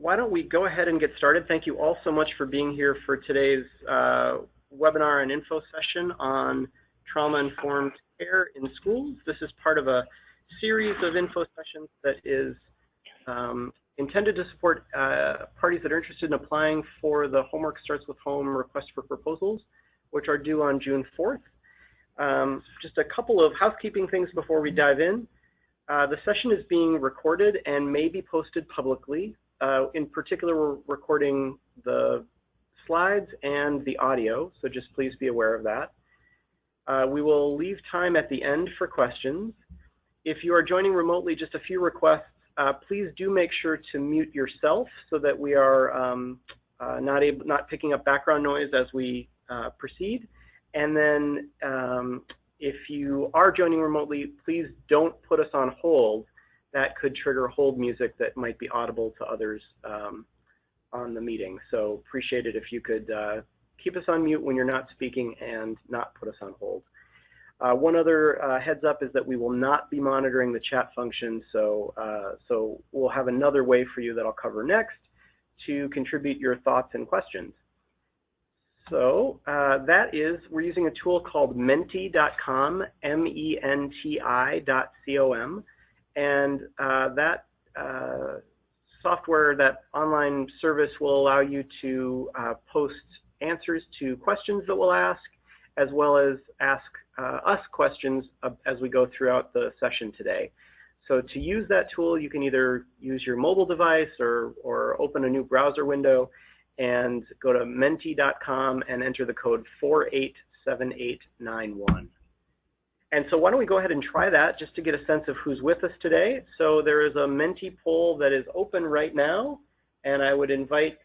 why don't we go ahead and get started. Thank you all so much for being here for today's webinar and info session on trauma-informed care in schools. This is part of a series of info sessions that is intended to support parties that are interested in applying for the Homework Starts with Home request for proposals, which are due on June 4th. Just a couple of housekeeping things before we dive in. The session is being recorded and may be posted publicly. In particular, we're recording the slides and the audio, so just please be aware of that. We will leave time at the end for questions. If you are joining remotely, just a few requests. Please do make sure to mute yourself so that we are not picking up background noise as we proceed. And then if you are joining remotely, please don't put us on hold. That could trigger hold music that might be audible to others on the meeting. So appreciate it if you could keep us on mute when you're not speaking and not put us on hold. One other heads up is that we will not be monitoring the chat function, so we'll have another way for you that I'll cover next to contribute your thoughts and questions. So we're using a tool called menti.com, MENTI.com, and that software, that online service will allow you to post answers to questions that we'll ask, as well as ask us questions as we go throughout the session today. So to use that tool, you can either use your mobile device or open a new browser window and go to menti.com and enter the code 487891. And so why don't we go ahead and try that just to get a sense of who's with us today. So there is a Menti poll that is open right now, and I would invite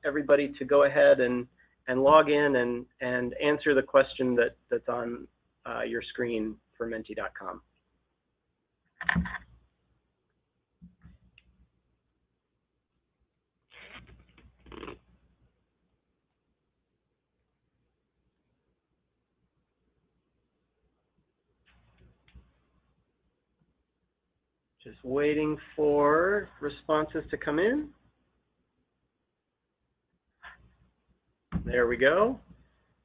everybody to go ahead and log in and answer the question that's on your screen for menti.com. Just waiting for responses to come in. There we go.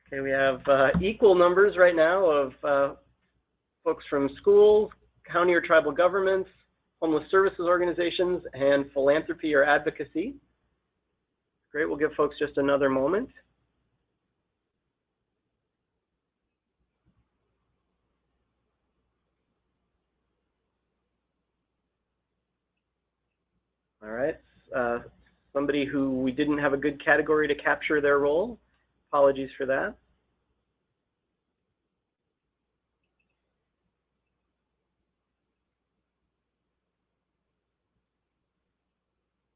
Okay, we have equal numbers right now of folks from schools, county or tribal governments, homeless services organizations, and philanthropy or advocacy. Great, we'll give folks just another moment. All right, somebody who we didn't have a good category to capture their role. Apologies for that.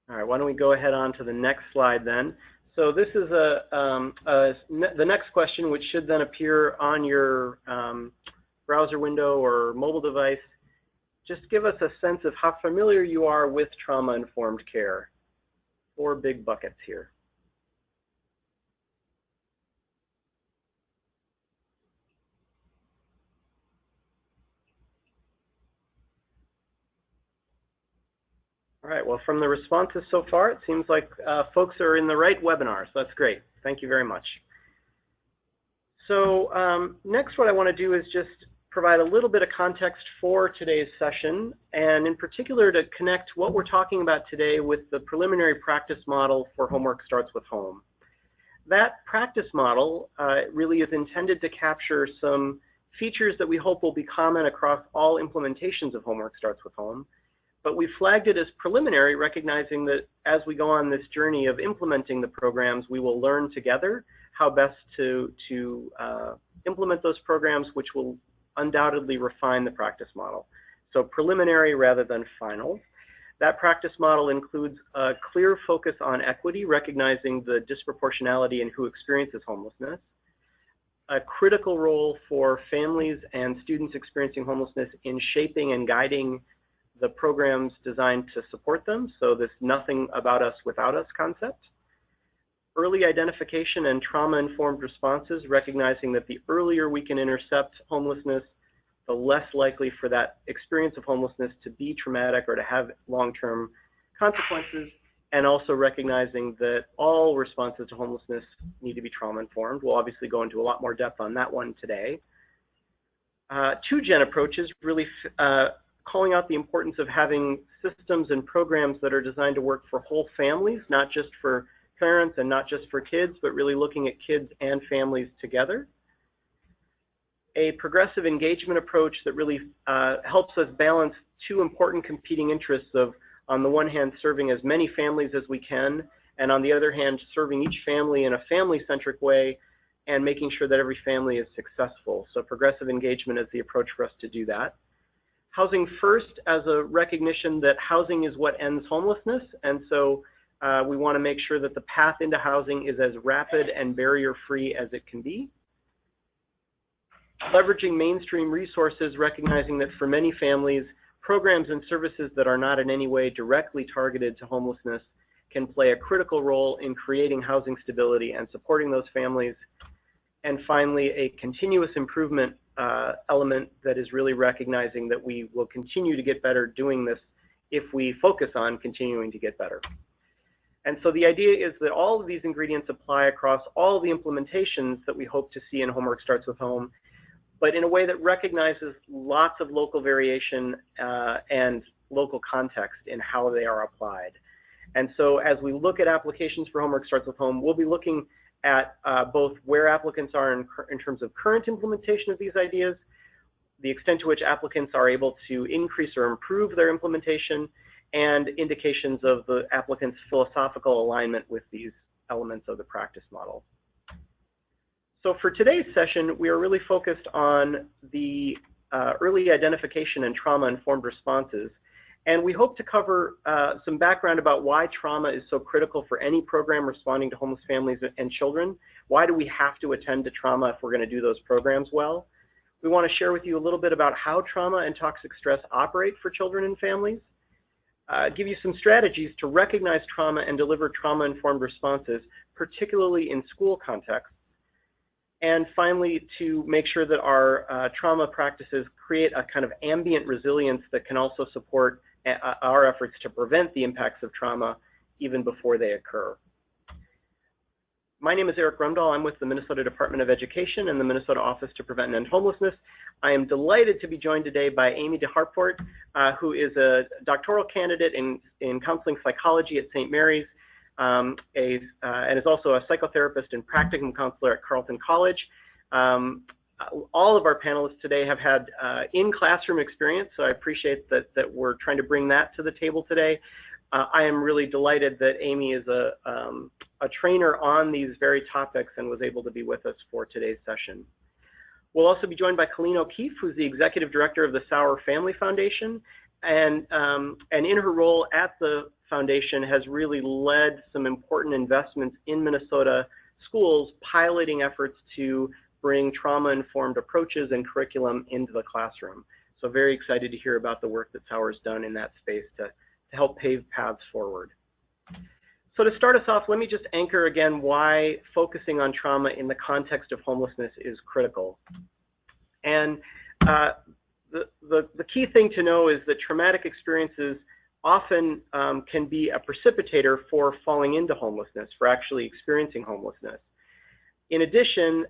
All right, why don't we go ahead on to the next slide then. So this is the next question, which should then appear on your browser window or mobile device. Just give us a sense of how familiar you are with trauma-informed care. 4 big buckets here. All right, well, from the responses so far, it seems like folks are in the right webinar, so that's great. Thank you very much. So next, what I want to do is just provide a little bit of context for today's session, and in particular to connect what we're talking about today with the preliminary practice model for Homework Starts with Home. That practice model really is intended to capture some features that we hope will be common across all implementations of Homework Starts with Home, but we flagged it as preliminary, recognizing that as we go on this journey of implementing the programs, we will learn together how best to implement those programs, which will undoubtedly refine the practice model. So preliminary rather than final. That practice model includes a clear focus on equity, recognizing the disproportionality in who experiences homelessness, a critical role for families and students experiencing homelessness in shaping and guiding the programs designed to support them, so this nothing about us without us concept. Early identification and trauma-informed responses, recognizing that the earlier we can intercept homelessness, the less likely for that experience of homelessness to be traumatic or to have long-term consequences, and also recognizing that all responses to homelessness need to be trauma-informed. We'll obviously go into a lot more depth on that one today. 2-gen approaches, really calling out the importance of having systems and programs that are designed to work for whole families, not just for parents and not just for kids, but really looking at kids and families together. A progressive engagement approach that really helps us balance 2 important competing interests of, on the one hand, serving as many families as we can, and on the other hand, serving each family in a family-centric way and making sure that every family is successful. So progressive engagement is the approach for us to do that. Housing first as a recognition that housing is what ends homelessness, and so we want to make sure that the path into housing is as rapid and barrier-free as it can be. Leveraging mainstream resources, recognizing that for many families, programs and services that are not in any way directly targeted to homelessness can play a critical role in creating housing stability and supporting those families. And finally, a continuous improvement element that is really recognizing that we will continue to get better doing this if we focus on continuing to get better. And so the idea is that all of these ingredients apply across all the implementations that we hope to see in Homework Starts with Home, but in a way that recognizes lots of local variation and local context in how they are applied. And so as we look at applications for Homework Starts with Home, we'll be looking at both where applicants are in terms of current implementation of these ideas, the extent to which applicants are able to increase or improve their implementation, and indications of the applicant's philosophical alignment with these elements of the practice model. So for today's session, we are really focused on the early identification and trauma-informed responses. And we hope to cover some background about why trauma is so critical for any program responding to homeless families and children. Why do we have to attend to trauma if we're going to do those programs well? We want to share with you a little bit about how trauma and toxic stress operate for children and families. Give you some strategies to recognize trauma and deliver trauma-informed responses, particularly in school contexts. And finally, to make sure that our trauma practices create a kind of ambient resilience that can also support our efforts to prevent the impacts of trauma even before they occur. My name is Eric Grumdahl. I'm with the Minnesota Department of Education and the Minnesota Office to Prevent and End Homelessness. I am delighted to be joined today by Amie DeHarpporte, who is a doctoral candidate in counseling psychology at St. Mary's, and is also a psychotherapist and practicum counselor at Carleton College. All of our panelists today have had in-classroom experience, so I appreciate that we're trying to bring that to the table today. I am really delighted that Amie is a trainer on these very topics and was able to be with us for today's session. We'll also be joined by Colleen O'Keefe, who's the executive director of the Sauer Family Foundation, and in her role at the foundation has really led some important investments in Minnesota schools, piloting efforts to bring trauma-informed approaches and curriculum into the classroom. So very excited to hear about the work that Sauer's done in that space to help pave paths forward. So to start us off, let me just anchor again why focusing on trauma in the context of homelessness is critical. And the key thing to know is that traumatic experiences often can be a precipitator for falling into homelessness, for actually experiencing homelessness. In addition,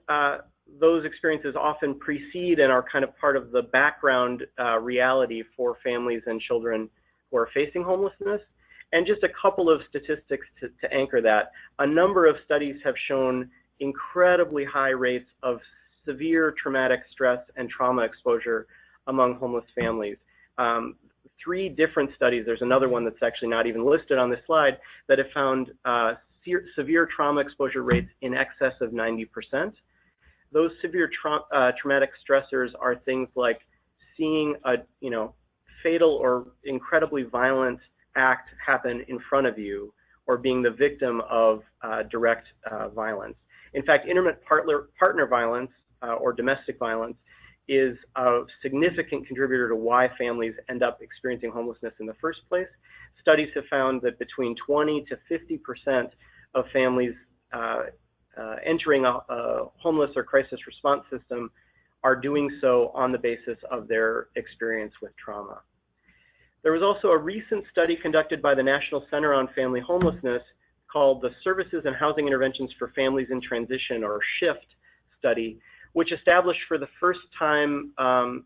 those experiences often precede and are kind of part of the background reality for families and children who are facing homelessness. And just a couple of statistics to anchor that. A number of studies have shown incredibly high rates of severe traumatic stress and trauma exposure among homeless families. 3 different studies, there's another one that's actually not even listed on this slide, that have found severe trauma exposure rates in excess of 90%. Those severe traumatic stressors are things like seeing a fatal or incredibly violent act happen in front of you, or being the victim of direct violence. In fact, intimate partner violence or domestic violence is a significant contributor to why families end up experiencing homelessness in the first place. Studies have found that between 20 to 50% of families entering a homeless or crisis response system are doing so on the basis of their experience with trauma. There was also a recent study conducted by the National Center on Family Homelessness called the Services and Housing Interventions for Families in Transition, or SHIFT study, which established for the first time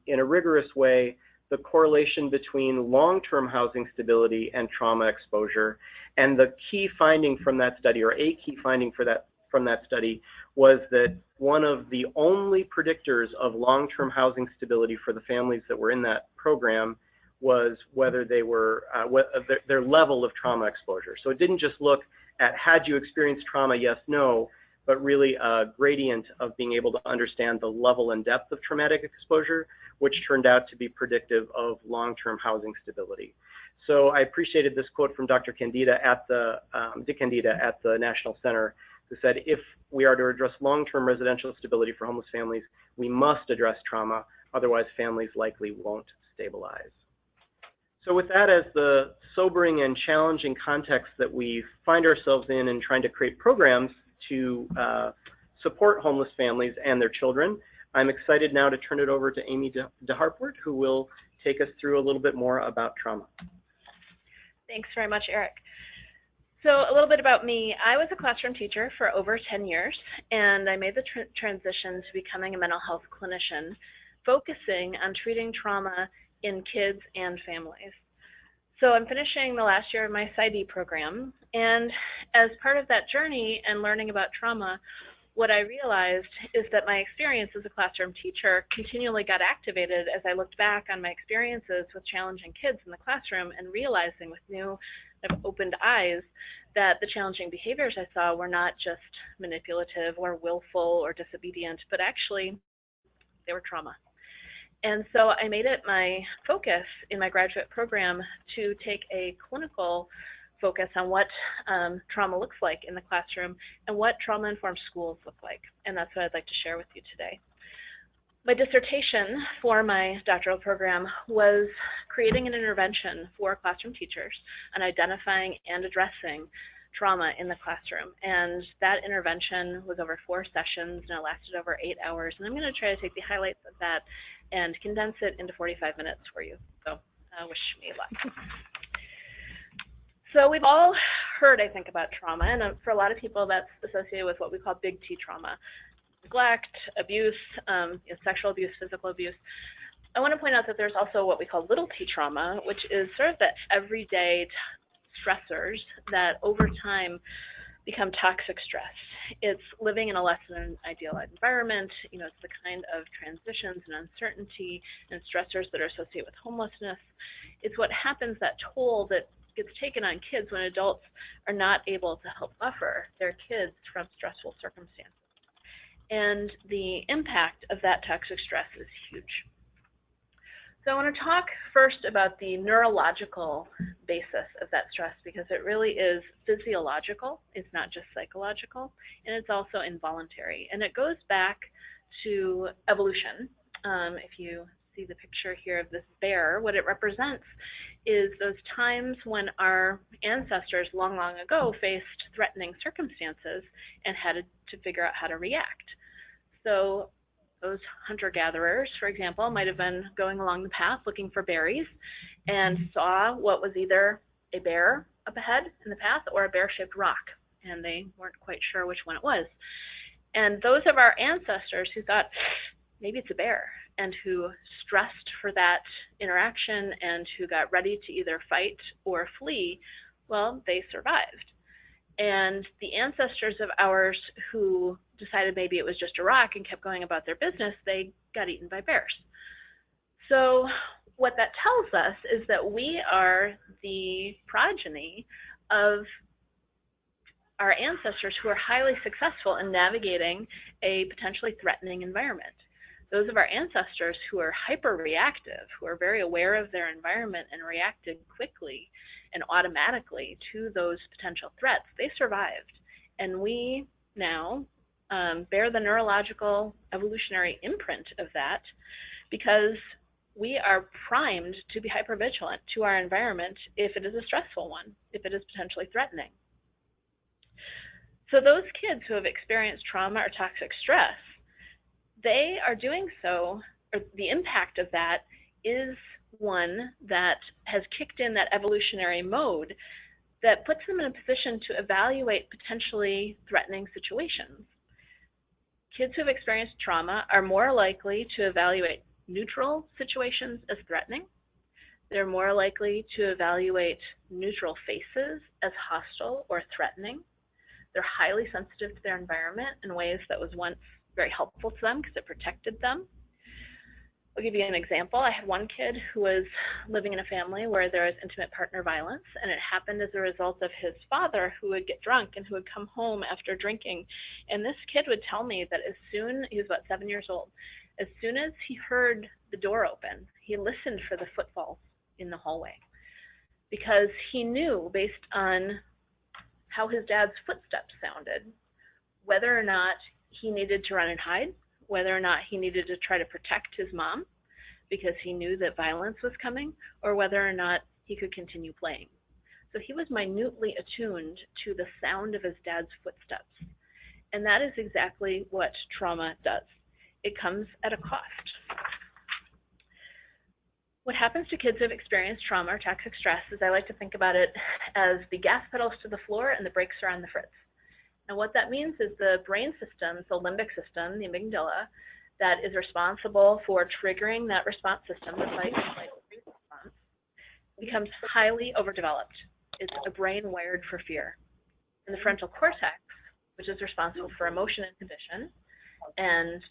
in a rigorous way the correlation between long-term housing stability and trauma exposure. And the key finding from that study, or a key finding from that study, was that one of the only predictors of long-term housing stability for the families that were in that program was whether they were, their level of trauma exposure. So it didn't just look at had you experienced trauma, yes, no, but really a gradient of being able to understand the level and depth of traumatic exposure, which turned out to be predictive of long-term housing stability. So I appreciated this quote from Dr. Candida at the, Dick Candida at the National Center, who said, if we are to address long-term residential stability for homeless families, we must address trauma, otherwise families likely won't stabilize. So with that as the sobering and challenging context that we find ourselves in trying to create programs to support homeless families and their children, I'm excited now to turn it over to Amie DeHarpporte, who will take us through a little bit more about trauma. Thanks very much, Eric. So a little bit about me. I was a classroom teacher for over 10 years, and I made the transition to becoming a mental health clinician, focusing on treating trauma in kids and families. So I'm finishing the last year of my PsyD program, and as part of that journey and learning about trauma, what I realized is that my experience as a classroom teacher continually got activated as I looked back on my experiences with challenging kids in the classroom and realizing with new opened eyes that the challenging behaviors I saw were not just manipulative or willful or disobedient, but actually they were trauma. And so I made it my focus in my graduate program to take a clinical focus on what trauma looks like in the classroom and what trauma-informed schools look like. And that's what I'd like to share with you today. My dissertation for my doctoral program was creating an intervention for classroom teachers on identifying and addressing trauma in the classroom. And that intervention was over 4 sessions, and it lasted over 8 hours. And I'm going to try to take the highlights of that and condense it into 45 minutes for you. So wish me luck. So we've all heard, I think, about trauma, and for a lot of people that's associated with what we call big T trauma. Neglect, abuse, sexual abuse, physical abuse. I want to point out that there's also what we call little T trauma, which is sort of the everyday stressors that over time become toxic stress. It's living in a less than ideal environment. It's the kind of transitions and uncertainty and stressors that are associated with homelessness. It's what happens, that toll that gets taken on kids when adults are not able to help buffer their kids from stressful circumstances. And the impact of that toxic stress is huge. So I want to talk first about the neurological basis of that stress, because it really is physiological. It's not just psychological, and it's also involuntary. And it goes back to evolution. If you see the picture here of this bear, what it represents is those times when our ancestors long, long ago faced threatening circumstances and had to figure out how to react. So those hunter-gatherers, for example, might have been going along the path looking for berries and saw what was either a bear up ahead in the path or a bear-shaped rock, and they weren't quite sure which one it was. And those of our ancestors who thought, maybe it's a bear, and who stressed for that interaction and who got ready to either fight or flee, well, they survived. And the ancestors of ours who decided maybe it was just a rock and kept going about their business, they got eaten by bears. So what that tells us is that we are the progeny of our ancestors who are highly successful in navigating a potentially threatening environment. Those of our ancestors who are hyper-reactive, who are very aware of their environment and reacted quickly and automatically to those potential threats, they survived. And we now bear the neurological evolutionary imprint of that because we are primed to be hypervigilant to our environment if it is a stressful one, if it is potentially threatening. So those kids who have experienced trauma or toxic stress, they are doing so, or the impact of that is one that has kicked in that evolutionary mode that puts them in a position to evaluate potentially threatening situations. Kids who have experienced trauma are more likely to evaluate neutral situations as threatening. They're more likely to evaluate neutral faces as hostile or threatening. They're highly sensitive to their environment in ways that was once very helpful to them because it protected them. I'll give you an example. I had one kid who was living in a family where there was intimate partner violence, and it happened as a result of his father, who would get drunk and who would come home after drinking. And this kid would tell me that he was about 7 years old, as soon as he heard the door open, he listened for the footfalls in the hallway, because he knew, based on how his dad's footsteps sounded, whether or not he needed to run and hide, whether or not he needed to try to protect his mom because he knew that violence was coming, or whether or not he could continue playing. So he was minutely attuned to the sound of his dad's footsteps. And that is exactly what trauma does. It comes at a cost. What happens to kids who have experienced trauma or toxic stress is I like to think about it as the gas pedals to the floor and the brakes are on the fritz. And what that means is the brain system, the limbic system, the amygdala, that is responsible for triggering that response system, the fight, flight, response, becomes highly overdeveloped. It's a brain wired for fear. And the frontal cortex, which is responsible for emotion inhibition and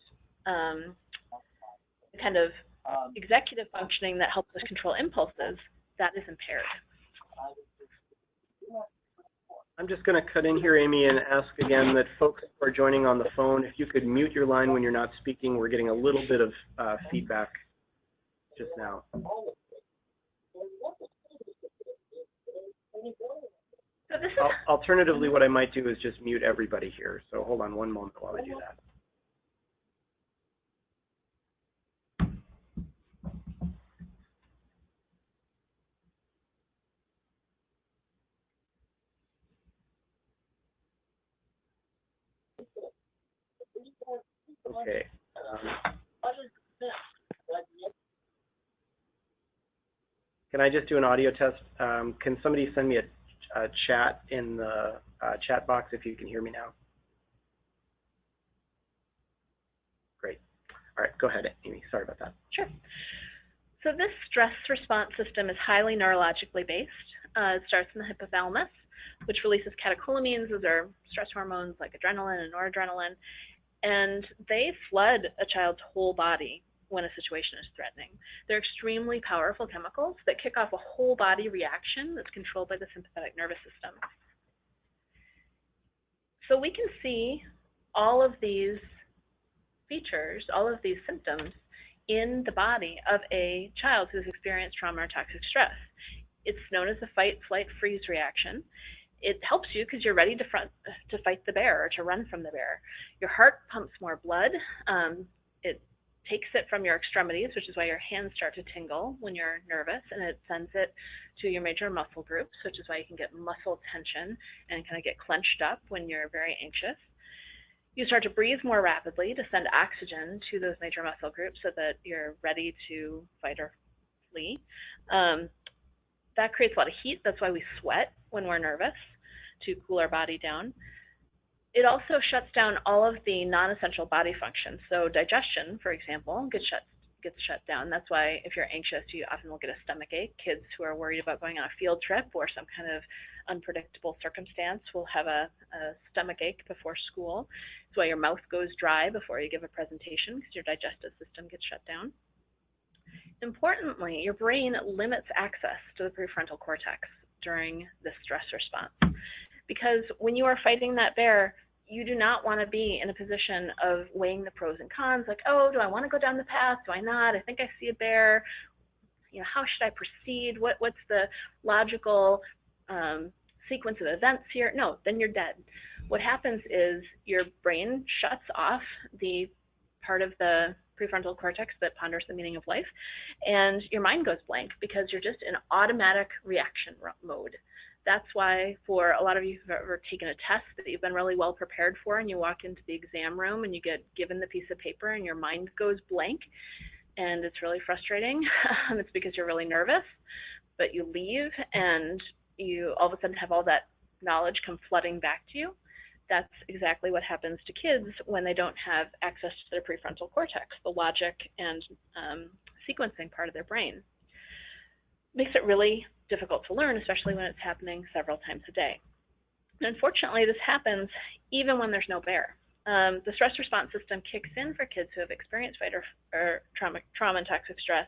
kind of executive functioning that helps us control impulses, that is impaired. I'm just going to cut in here, Amy, and ask again that folks who are joining on the phone, if you could mute your line when you're not speaking. We're getting a little bit of feedback just now. So this is... Alternatively, what I might do is just mute everybody here. So hold on one moment while I do that. Okay. Can I just do an audio test? Can somebody send me a chat in the chat box if you can hear me now? Great. All right, go ahead, Amy. Sorry about that. Sure. So this stress response system is highly neurologically based. It starts in the hypothalamus, which releases catecholamines. Those are stress hormones like adrenaline and noradrenaline. And they flood a child's whole body when a situation is threatening. They're extremely powerful chemicals that kick off a whole body reaction that's controlled by the sympathetic nervous system. So we can see all of these features, all of these symptoms in the body of a child who's experienced trauma or toxic stress. It's known as the fight, flight, freeze reaction. It helps you because you're ready to fight the bear or to run from the bear. Your heart pumps more blood. It takes it from your extremities, which is why your hands start to tingle when you're nervous, and it sends it to your major muscle groups, which is why you can get muscle tension and kind of get clenched up when you're very anxious. You start to breathe more rapidly to send oxygen to those major muscle groups so that you're ready to fight or flee. That creates a lot of heat. That's why we sweat when we're nervous, to cool our body down. It also shuts down all of the non-essential body functions. So digestion, for example, gets shut down. That's why if you're anxious, you often will get a stomach ache. Kids who are worried about going on a field trip or some kind of unpredictable circumstance will have a stomach ache before school. That's why your mouth goes dry before you give a presentation, because your digestive system gets shut down. Importantly, your brain limits access to the prefrontal cortex during this stress response. Because when you are fighting that bear, you do not want to be in a position of weighing the pros and cons, like, oh, do I want to go down the path? Do I not? I think I see a bear. You know, how should I proceed? What's the logical sequence of events here? No, then you're dead. What happens is your brain shuts off the part of the prefrontal cortex that ponders the meaning of life, and your mind goes blank because you're just in automatic reaction mode. That's why for a lot of you who've ever taken a test that you've been really well prepared for, and you walk into the exam room and you get given the piece of paper and your mind goes blank and it's really frustrating. It's because you're really nervous, but you leave and you all of a sudden have all that knowledge come flooding back to you. That's exactly what happens to kids when they don't have access to their prefrontal cortex, the logic and sequencing part of their brain. Makes it really difficult to learn, especially when it's happening several times a day. And unfortunately, this happens even when there's no bear. The stress response system kicks in for kids who have experienced fight or trauma and toxic stress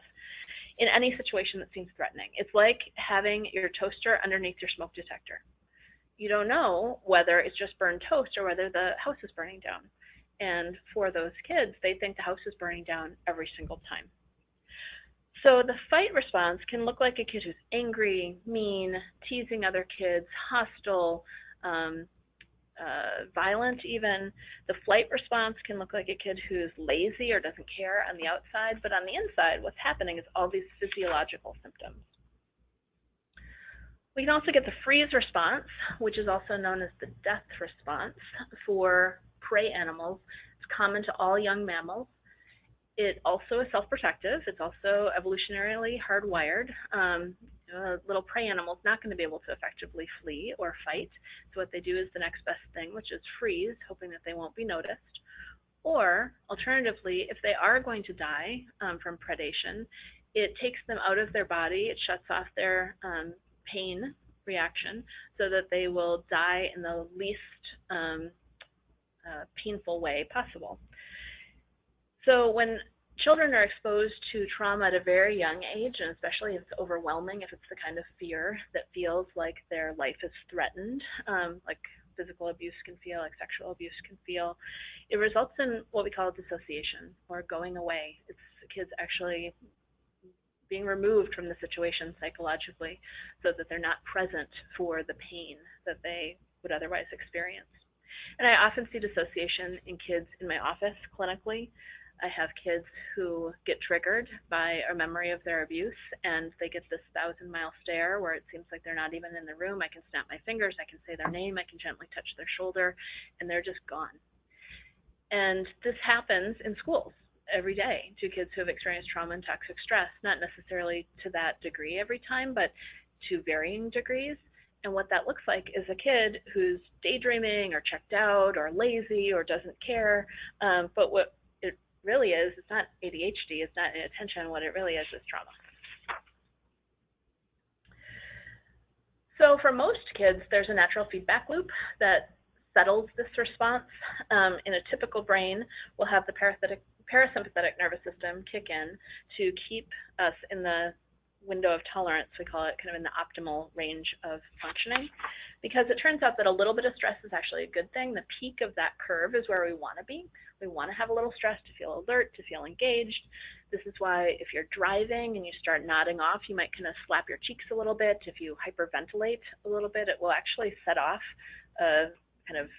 in any situation that seems threatening. It's like having your toaster underneath your smoke detector. You don't know whether it's just burned toast or whether the house is burning down. And for those kids, they think the house is burning down every single time. So the fight response can look like a kid who's angry, mean, teasing other kids, hostile, violent even. The flight response can look like a kid who's lazy or doesn't care on the outside, but on the inside, what's happening is all these physiological symptoms. We can also get the freeze response, which is also known as the death response for prey animals. It's common to all young mammals. It also is self-protective. It's also evolutionarily hardwired. A little prey animal is not going to be able to effectively flee or fight. So what they do is the next best thing, which is freeze, hoping that they won't be noticed. Or alternatively, if they are going to die from predation, it takes them out of their body. It shuts off their pain reaction so that they will die in the least painful way possible. So when children are exposed to trauma at a very young age, and especially if it's overwhelming, if it's the kind of fear that feels like their life is threatened, like physical abuse can feel, like sexual abuse can feel, it results in what we call dissociation or going away. It's kids actually being removed from the situation psychologically so that they're not present for the pain that they would otherwise experience. And I often see dissociation in kids in my office clinically. I have kids who get triggered by a memory of their abuse, and they get this 1,000-mile stare where it seems like they're not even in the room. I can snap my fingers, I can say their name, I can gently touch their shoulder, and they're just gone. And this happens in schools every day to kids who have experienced trauma and toxic stress, not necessarily to that degree every time, but to varying degrees. And what that looks like is a kid who's daydreaming or checked out or lazy or doesn't care, but what it really is, it's not ADHD, it's not inattention. What it really is trauma. So for most kids, there's a natural feedback loop that settles this response. In a typical brain, we'll have the parasympathetic nervous system kick in to keep us in the window of tolerance, we call it, kind of in the optimal range of functioning, because it turns out that a little bit of stress is actually a good thing. The peak of that curve is where we want to be. We want to have a little stress to feel alert, to feel engaged. This is why if you're driving and you start nodding off, you might kind of slap your cheeks a little bit. If you hyperventilate a little bit, it will actually set off a kind of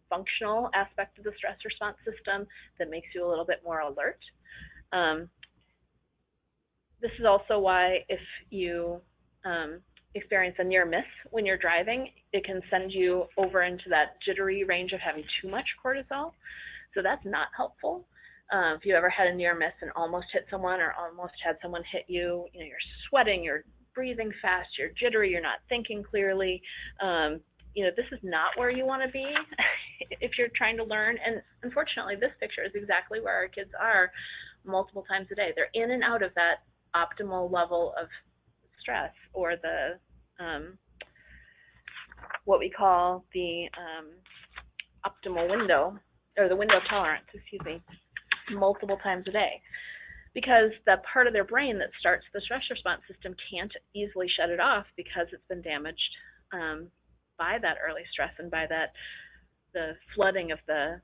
functional aspect of the stress response system that makes you a little bit more alert. This is also why if you experience a near miss when you're driving, it can send you over into that jittery range of having too much cortisol. So that's not helpful. If you ever had a near miss and almost hit someone or almost had someone hit you, you're sweating, you're breathing fast, you're jittery, you're not thinking clearly. This is not where you want to be if you're trying to learn. And unfortunately, this picture is exactly where our kids are multiple times a day. They're in and out of that optimal level of stress, or the what we call the optimal window, or the window of tolerance, multiple times a day, because the part of their brain that starts the stress response system can't easily shut it off because it's been damaged by that early stress and by the flooding of the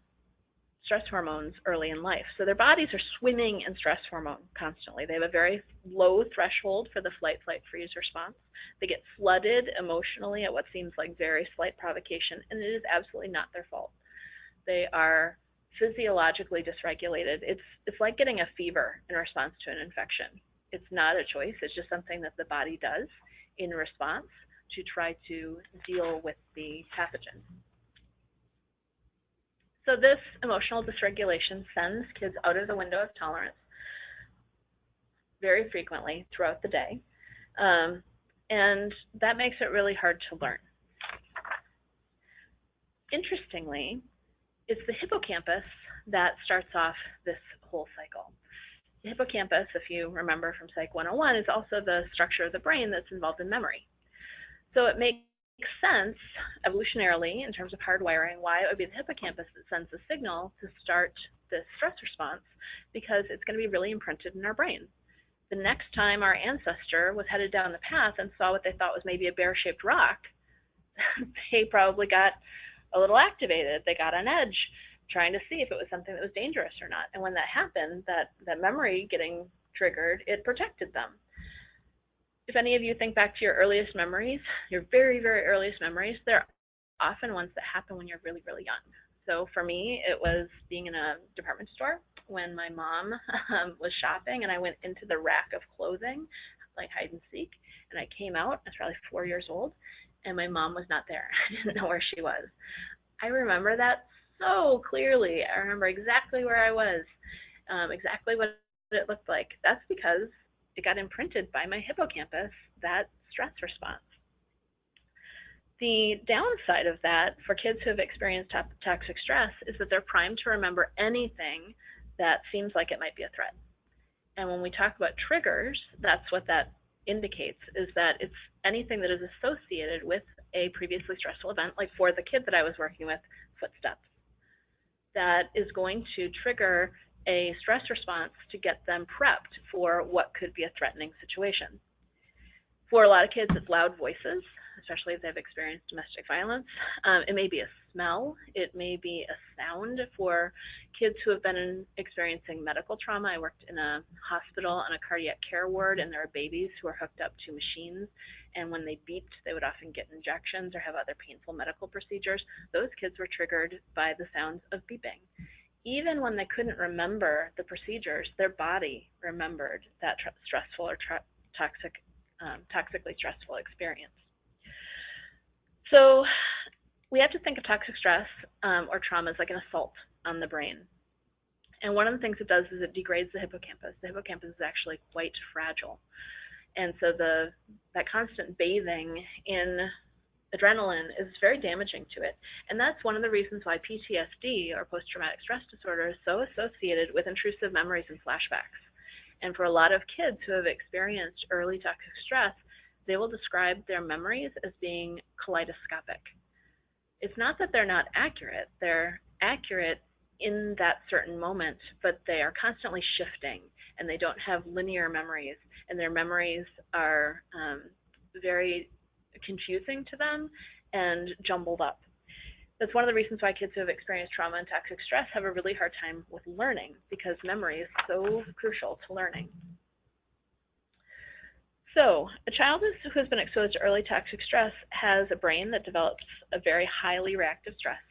stress hormones early in life. So their bodies are swimming in stress hormone constantly. They have a very low threshold for the flight, freeze response. They get flooded emotionally at what seems like very slight provocation, and it is absolutely not their fault. They are physiologically dysregulated. It's like getting a fever in response to an infection. It's not a choice. It's just something that the body does in response to try to deal with the pathogen. So this emotional dysregulation sends kids out of the window of tolerance. very frequently throughout the day, and that makes it really hard to learn. Interestingly, it's the hippocampus that starts off this whole cycle. The hippocampus, if you remember from Psych 101, is also the structure of the brain that's involved in memory. So it makes sense evolutionarily in terms of hardwiring why it would be the hippocampus that sends the signal to start this stress response, because it's going to be really imprinted in our brain. The next time our ancestor was headed down the path and saw what they thought was maybe a bear-shaped rock, they probably got a little activated. They got on edge, trying to see if it was something that was dangerous or not. And when that happened, that memory getting triggered, it protected them. If any of you think back to your earliest memories, your very, very earliest memories, they're often ones that happen when you're really, really young. So for me, it was being in a department store when my mom was shopping, and I went into the rack of clothing, like hide and seek, and I came out. I was probably 4 years old, and my mom was not there. I didn't know where she was. I remember that so clearly. I remember exactly where I was, exactly what it looked like. That's because it got imprinted by my hippocampus, that stress response. The downside of that for kids who have experienced toxic stress is that they're primed to remember anything that seems like it might be a threat. And when we talk about triggers, that's what that indicates, is that it's anything that is associated with a previously stressful event, like for the kid that I was working with, footsteps, that is going to trigger a stress response to get them prepped for what could be a threatening situation. For a lot of kids, it's loud voices, especially if they've experienced domestic violence. It may be a smell. It may be a sound. For kids who have been experiencing medical trauma, I worked in a hospital on a cardiac care ward, and there are babies who are hooked up to machines, and when they beeped, they would often get injections or have other painful medical procedures. Those kids were triggered by the sounds of beeping. Even when they couldn't remember the procedures, their body remembered that stressful or toxically stressful experience. So we have to think of toxic stress or trauma as like an assault on the brain. And one of the things it does is it degrades the hippocampus. The hippocampus is actually quite fragile. And so that constant bathing in adrenaline is very damaging to it. And that's one of the reasons why PTSD, or post-traumatic stress disorder, is so associated with intrusive memories and flashbacks. And for a lot of kids who have experienced early toxic stress, they will describe their memories as being kaleidoscopic. It's not that they're not accurate. They're accurate in that certain moment, but they are constantly shifting, and they don't have linear memories, and their memories are very confusing to them and jumbled up. That's one of the reasons why kids who have experienced trauma and toxic stress have a really hard time with learning, because memory is so crucial to learning. So a child who has been exposed to early toxic stress has a brain that develops a very highly reactive stress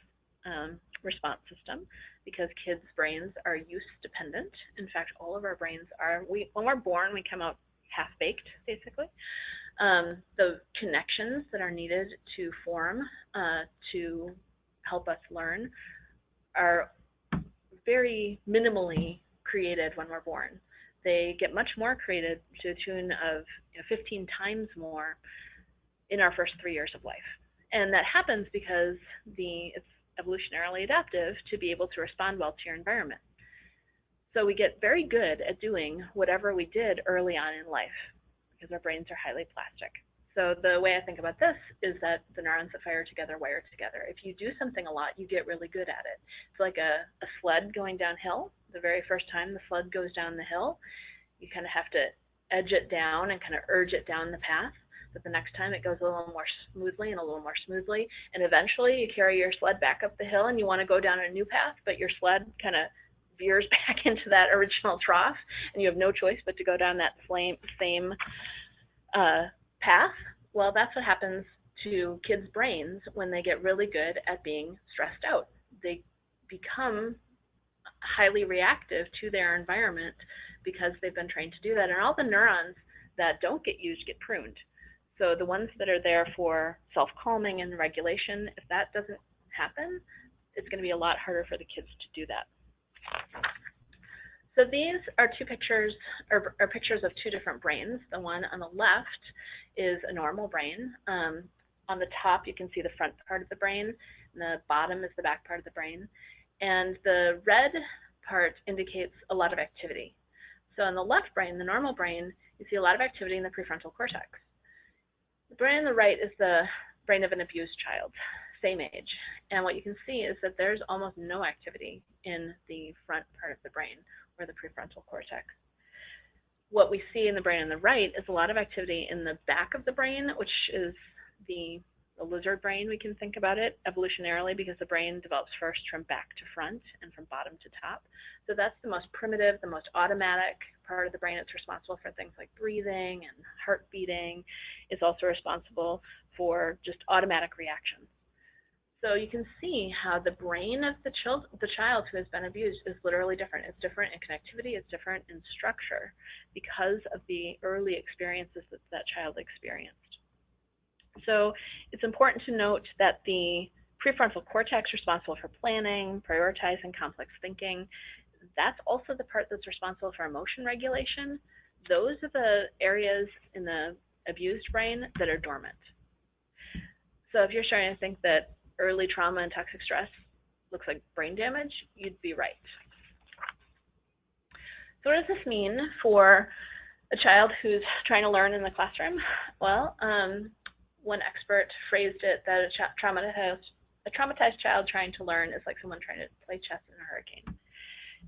response system, because kids' brains are use dependent. In fact, all of our brains are, when we're born, we come out half-baked, basically. The connections that are needed to form to help us learn are very minimally created when we're born. They get much more created, to the tune of 15 times more in our first 3 years of life. And that happens because it's evolutionarily adaptive to be able to respond well to your environment. So we get very good at doing whatever we did early on in life, because our brains are highly plastic. So the way I think about this is that the neurons that fire together wire together. If you do something a lot, you get really good at it. It's like a sled going downhill. The very first time the sled goes down the hill, you kind of have to edge it down and kind of urge it down the path. But the next time it goes a little more smoothly and a little more smoothly. And eventually you carry your sled back up the hill and you want to go down a new path, but your sled kind of veers back into that original trough, and you have no choice but to go down that same path. Well, that's what happens to kids' brains when they get really good at being stressed out. They become highly reactive to their environment because they've been trained to do that. And all the neurons that don't get used get pruned. So the ones that are there for self-calming and regulation, if that doesn't happen, it's going to be a lot harder for the kids to do that. So these are two pictures, or pictures of two different brains. The one on the left is a normal brain. On the top, you can see the front part of the brain, and the bottom is the back part of the brain. And the red part indicates a lot of activity. So in the left brain, the normal brain, you see a lot of activity in the prefrontal cortex. The brain on the right is the brain of an abused child, same age. And what you can see is that there's almost no activity in the front part of the brain, or the prefrontal cortex. What we see in the brain on the right is a lot of activity in the back of the brain, which is the lizard brain, we can think about it evolutionarily, because the brain develops first from back to front and from bottom to top. So that's the most primitive, the most automatic part of the brain. It's responsible for things like breathing and heart beating. It's also responsible for just automatic reactions. So you can see how the brain of the child who has been abused is literally different. It's different in connectivity, it's different in structure, because of the early experiences that that child experienced. So it's important to note that the prefrontal cortex responsible for planning, prioritizing, complex thinking, that's also the part that's responsible for emotion regulation. Those are the areas in the abused brain that are dormant. So if you're starting to think that early trauma and toxic stress looks like brain damage, you'd be right. So what does this mean for a child who's trying to learn in the classroom? Well, one expert phrased it that a traumatized child trying to learn is like someone trying to play chess in a hurricane.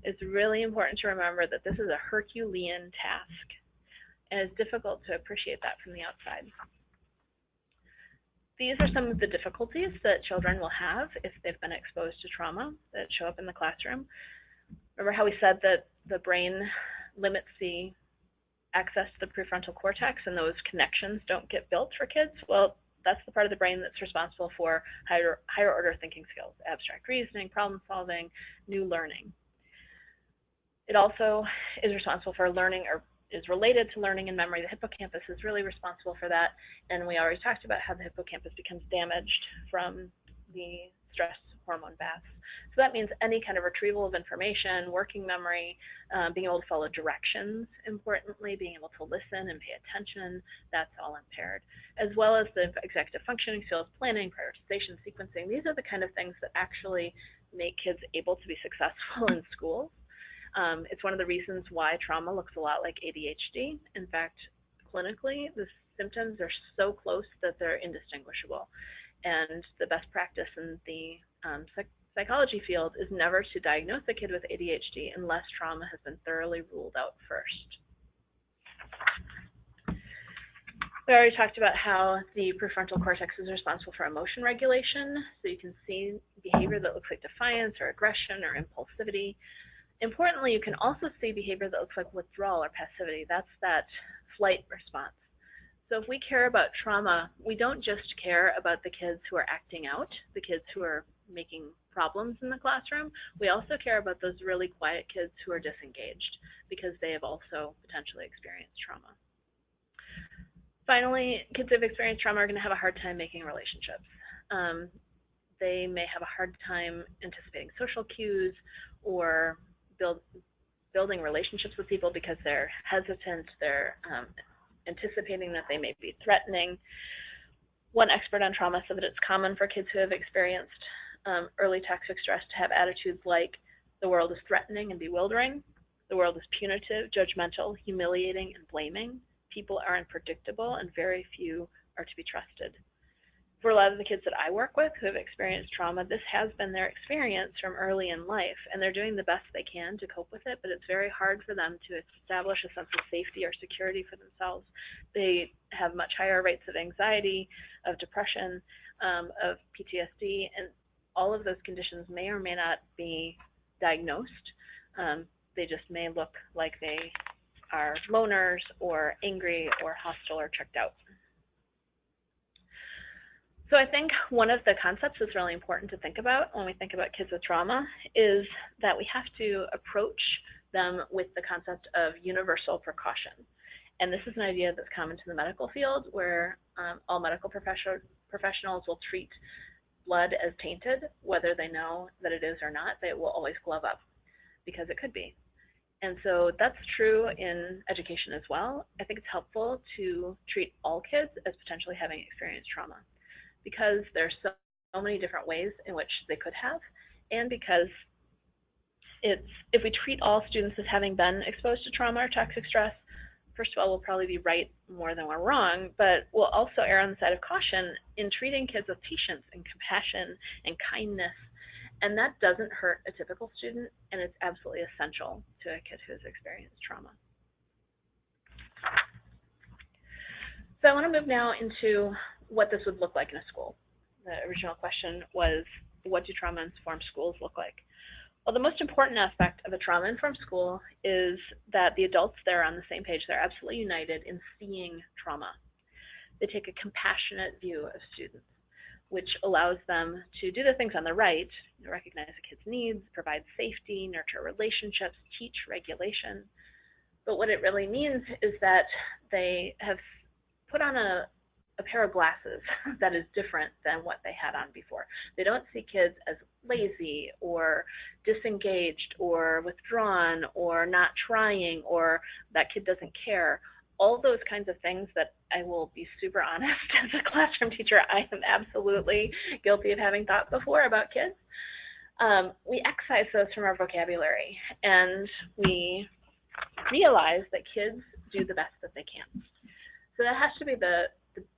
It's really important to remember that this is a Herculean task, and it's difficult to appreciate that from the outside. These are some of the difficulties that children will have if they've been exposed to trauma that show up in the classroom. Remember how we said that the brain limits the access to the prefrontal cortex, and those connections don't get built for kids? Well, that's the part of the brain that's responsible for higher order thinking skills, abstract reasoning, problem solving, new learning. It also is responsible for learning, or is related to learning and memory. The hippocampus is really responsible for that, and we already talked about how the hippocampus becomes damaged from the stress hormone baths. So that means any kind of retrieval of information, working memory, being able to follow directions, importantly, being able to listen and pay attention, that's all impaired, as well as the executive functioning skills, planning, prioritization, sequencing. These are the kind of things that actually make kids able to be successful in school. It's one of the reasons why trauma looks a lot like ADHD. In fact, clinically, the symptoms are so close that they're indistinguishable. And the best practice in the psychology field is never to diagnose a kid with ADHD unless trauma has been thoroughly ruled out first. We already talked about how the prefrontal cortex is responsible for emotion regulation. So you can see behavior that looks like defiance or aggression or impulsivity. Importantly, you can also see behavior that looks like withdrawal or passivity. That's that flight response. So if we care about trauma, we don't just care about the kids who are acting out, the kids who are making problems in the classroom. We also care about those really quiet kids who are disengaged, because they have also potentially experienced trauma. Finally, kids who have experienced trauma are going to have a hard time making relationships. They may have a hard time anticipating social cues or building relationships with people because they're hesitant, they're anticipating that they may be threatening. One expert on trauma said that it's common for kids who have experienced early toxic stress to have attitudes like the world is threatening and bewildering, the world is punitive, judgmental, humiliating, and blaming. People are unpredictable, and very few are to be trusted. For a lot of the kids that I work with who have experienced trauma, this has been their experience from early in life, and they're doing the best they can to cope with it, but it's very hard for them to establish a sense of safety or security for themselves. They have much higher rates of anxiety, of depression, of PTSD, and all of those conditions may or may not be diagnosed. They just may look like they are loners or angry or hostile or checked out. So I think one of the concepts that's really important to think about when we think about kids with trauma is that we have to approach them with the concept of universal precaution. And this is an idea that's common to the medical field, where all medical professionals will treat blood as tainted, whether they know that it is or not. They will always glove up, because it could be. And so that's true in education as well. I think it's helpful to treat all kids as potentially having experienced trauma because there's so many different ways in which they could have, and because if we treat all students as having been exposed to trauma or toxic stress, first of all, we'll probably be right more than we're wrong, but we'll also err on the side of caution in treating kids with patience and compassion and kindness. And that doesn't hurt a typical student, and it's absolutely essential to a kid who has experienced trauma. So I want to move now into what this would look like in a school. The original question was, what do trauma-informed schools look like? Well, the most important aspect of a trauma-informed school is that the adults there are on the same page. They're absolutely united in seeing trauma. They take a compassionate view of students, which allows them to do the things on the right, recognize a kid's needs, provide safety, nurture relationships, teach regulation. But what it really means is that they have put on a pair of glasses that is different than what they had on before. They don't see kids as lazy or disengaged or withdrawn or not trying or that kid doesn't care. All those kinds of things that I will be super honest as a classroom teacher, I am absolutely guilty of having thought before about kids. We excise those from our vocabulary, and we realize that kids do the best that they can. So that has to be the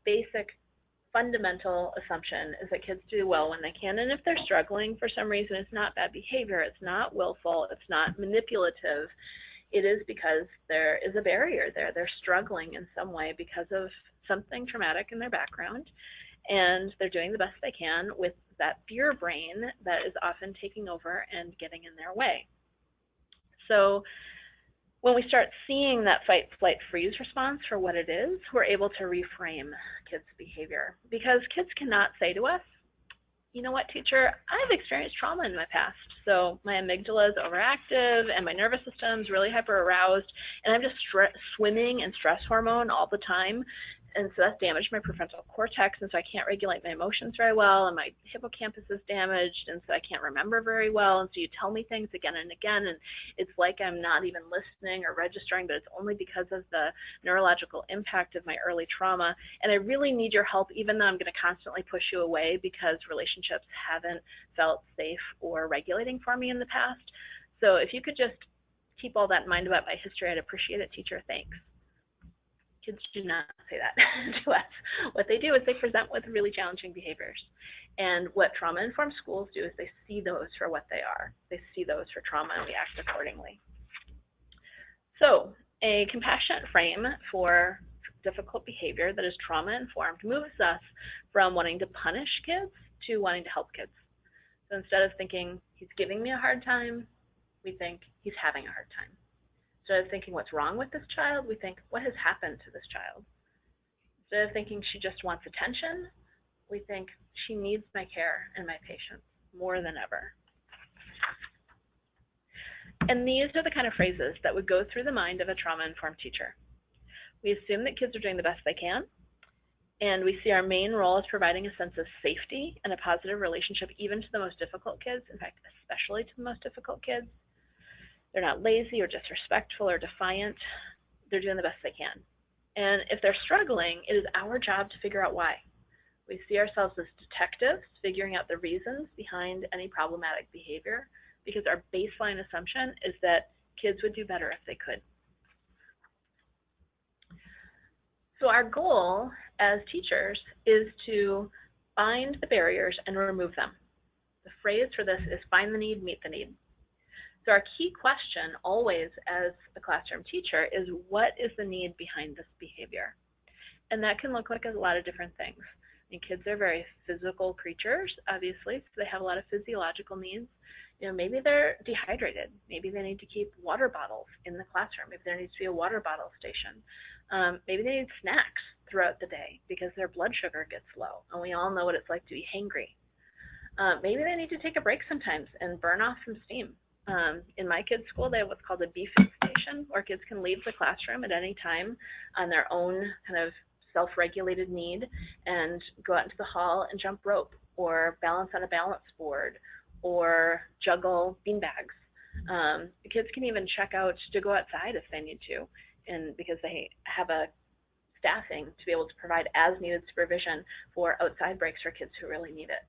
basic fundamental assumption, is that kids do well when they can, and if they're struggling for some reason, it's not bad behavior, it's not willful, it's not manipulative. It is because there is a barrier there. They're struggling in some way because of something traumatic in their background, and they're doing the best they can with that fear brain that is often taking over and getting in their way. So when we start seeing that fight, flight, freeze response for what it is, we're able to reframe kids' behavior, because kids cannot say to us, you know what, teacher, I've experienced trauma in my past, so my amygdala is overactive and my nervous system's really hyper-aroused, and I'm just swimming in stress hormone all the time, and so that's damaged my prefrontal cortex, and so I can't regulate my emotions very well, and my hippocampus is damaged, and so I can't remember very well, and so you tell me things again and again, and it's like I'm not even listening or registering, but it's only because of the neurological impact of my early trauma, and I really need your help, even though I'm going to constantly push you away because relationships haven't felt safe or regulating for me in the past. So if you could just keep all that in mind about my history, I'd appreciate it, teacher. Thanks. Kids do not say that to us. What they do is they present with really challenging behaviors. And what trauma-informed schools do is they see those for what they are. They see those for trauma, and we act accordingly. So a compassionate frame for difficult behavior that is trauma-informed moves us from wanting to punish kids to wanting to help kids. So instead of thinking, he's giving me a hard time, we think, he's having a hard time. Instead of thinking what's wrong with this child, we think, what has happened to this child? Instead of thinking she just wants attention, we think she needs my care and my patience more than ever. And these are the kind of phrases that would go through the mind of a trauma-informed teacher. We assume that kids are doing the best they can, and we see our main role as providing a sense of safety and a positive relationship even to the most difficult kids, in fact, especially to the most difficult kids. They're not lazy or disrespectful or defiant. They're doing the best they can. And if they're struggling, it is our job to figure out why. We see ourselves as detectives, figuring out the reasons behind any problematic behavior, because our baseline assumption is that kids would do better if they could. So our goal as teachers is to find the barriers and remove them. The phrase for this is find the need, meet the need. So our key question always as a classroom teacher is, what is the need behind this behavior? And that can look like a lot of different things. I mean, kids are very physical creatures, obviously, so they have a lot of physiological needs. You know, maybe they're dehydrated. Maybe they need to keep water bottles in the classroom. Maybe there needs to be a water bottle station. Maybe they need snacks throughout the day because their blood sugar gets low, and we all know what it's like to be hangry. Maybe they need to take a break sometimes and burn off some steam. In my kids' school, they have what's called a BFIT station, where kids can leave the classroom at any time on their own kind of self-regulated need and go out into the hall and jump rope or balance on a balance board or juggle beanbags. Kids can even check out to go outside if they need to, and because they have a staffing to be able to provide as needed supervision for outside breaks for kids who really need it.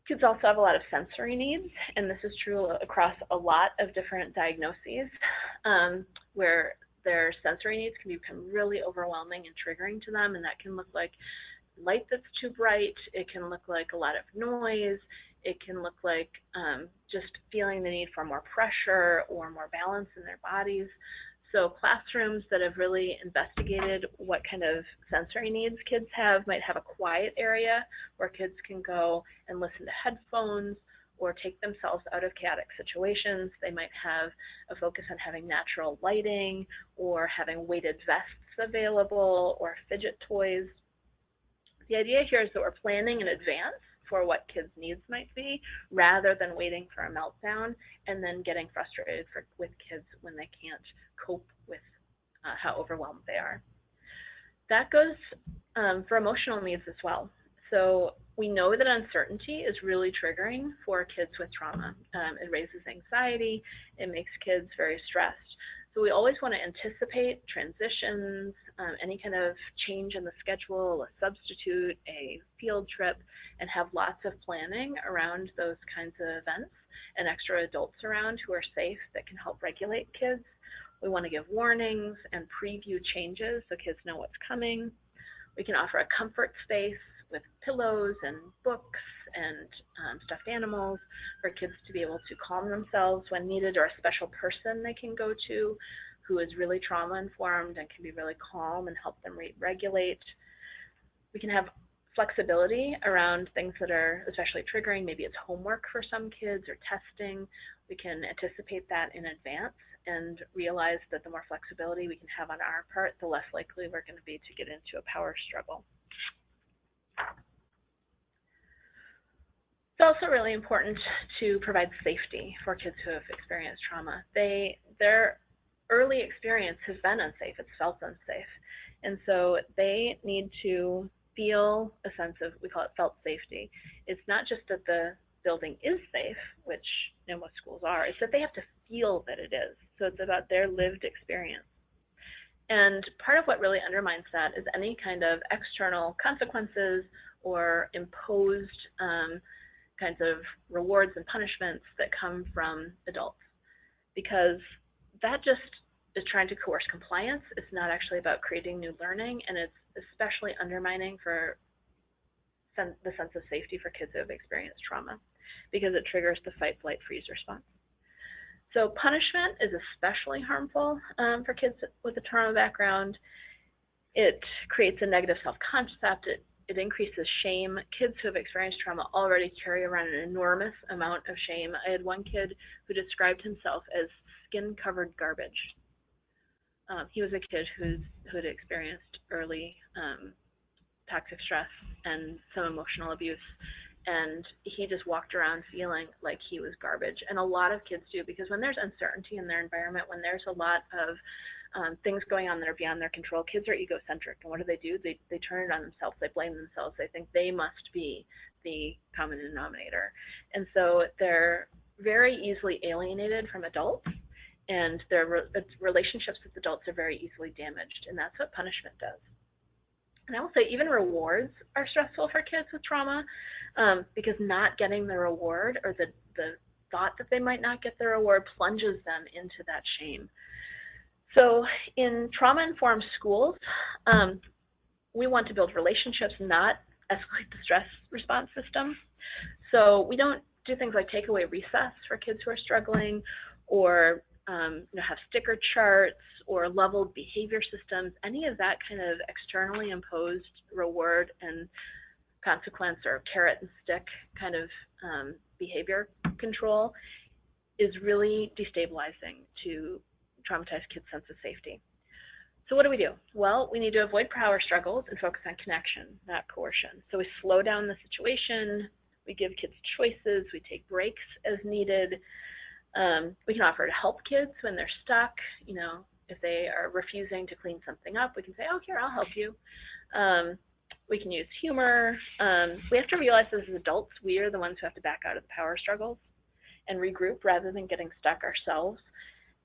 Kids also have a lot of sensory needs, and this is true across a lot of different diagnoses, where their sensory needs can become really overwhelming and triggering to them, and that can look like light that's too bright, it can look like a lot of noise, it can look like just feeling the need for more pressure or more balance in their bodies. So classrooms that have really investigated what kind of sensory needs kids have might have a quiet area where kids can go and listen to headphones or take themselves out of chaotic situations. They might have a focus on having natural lighting or having weighted vests available or fidget toys. The idea here is that we're planning in advance for what kids' needs might be, rather than waiting for a meltdown and then getting frustrated with kids when they can't cope with how overwhelmed they are. That goes for emotional needs as well. So we know that uncertainty is really triggering for kids with trauma. It raises anxiety, it makes kids very stressed. So we always want to anticipate transitions, any kind of change in the schedule, a substitute, a field trip, and have lots of planning around those kinds of events and extra adults around who are safe that can help regulate kids. We want to give warnings and preview changes so kids know what's coming. We can offer a comfort space with pillows and books and stuffed animals for kids to be able to calm themselves when needed, or a special person they can go to who is really trauma informed and can be really calm and help them regulate. We can have flexibility around things that are especially triggering. Maybe it's homework for some kids or testing. We can anticipate that in advance and realize that the more flexibility we can have on our part, the less likely we're going to be to get into a power struggle. It's also really important to provide safety for kids who have experienced trauma. Their early experience has been unsafe, it's felt unsafe. And so they need to feel a sense of, we call it felt safety. It's not just that the building is safe, which most schools are, it's that they have to feel that it is. So it's about their lived experience. And part of what really undermines that is any kind of external consequences or imposed kinds of rewards and punishments that come from adults, because that just is trying to coerce compliance. It's not actually about creating new learning, and it's especially undermining for the sense of safety for kids who have experienced trauma, because it triggers the fight, flight, freeze response. So punishment is especially harmful for kids with a trauma background. It creates a negative self-concept. It increases shame. Kids who have experienced trauma already carry around an enormous amount of shame. I had one kid who described himself as skin-covered garbage. He was a kid who had experienced early toxic stress and some emotional abuse, and he just walked around feeling like he was garbage. And a lot of kids do, because when there's uncertainty in their environment, when there's a lot of things going on that are beyond their control, kids are egocentric. And what do? They turn it on themselves. They blame themselves. They think they must be the common denominator. And so they're very easily alienated from adults, and their relationships with adults are very easily damaged. And that's what punishment does. And I will say even rewards are stressful for kids with trauma, because not getting the reward, or the thought that they might not get the reward, plunges them into that shame. So in trauma-informed schools, we want to build relationships, not escalate the stress response system. So we don't do things like take away recess for kids who are struggling, or have sticker charts or leveled behavior systems. Any of that kind of externally imposed reward and consequence, or carrot and stick kind of behavior control, is really destabilizing to traumatized kids' sense of safety. So what do? Well, we need to avoid power struggles and focus on connection, not coercion. So we slow down the situation, we give kids choices, we take breaks as needed. We can offer to help kids when they're stuck. If they are refusing to clean something up, we can say, oh, here, I'll help you. We can use humor. We have to realize as adults, we are the ones who have to back out of the power struggles. and regroup rather than getting stuck ourselves.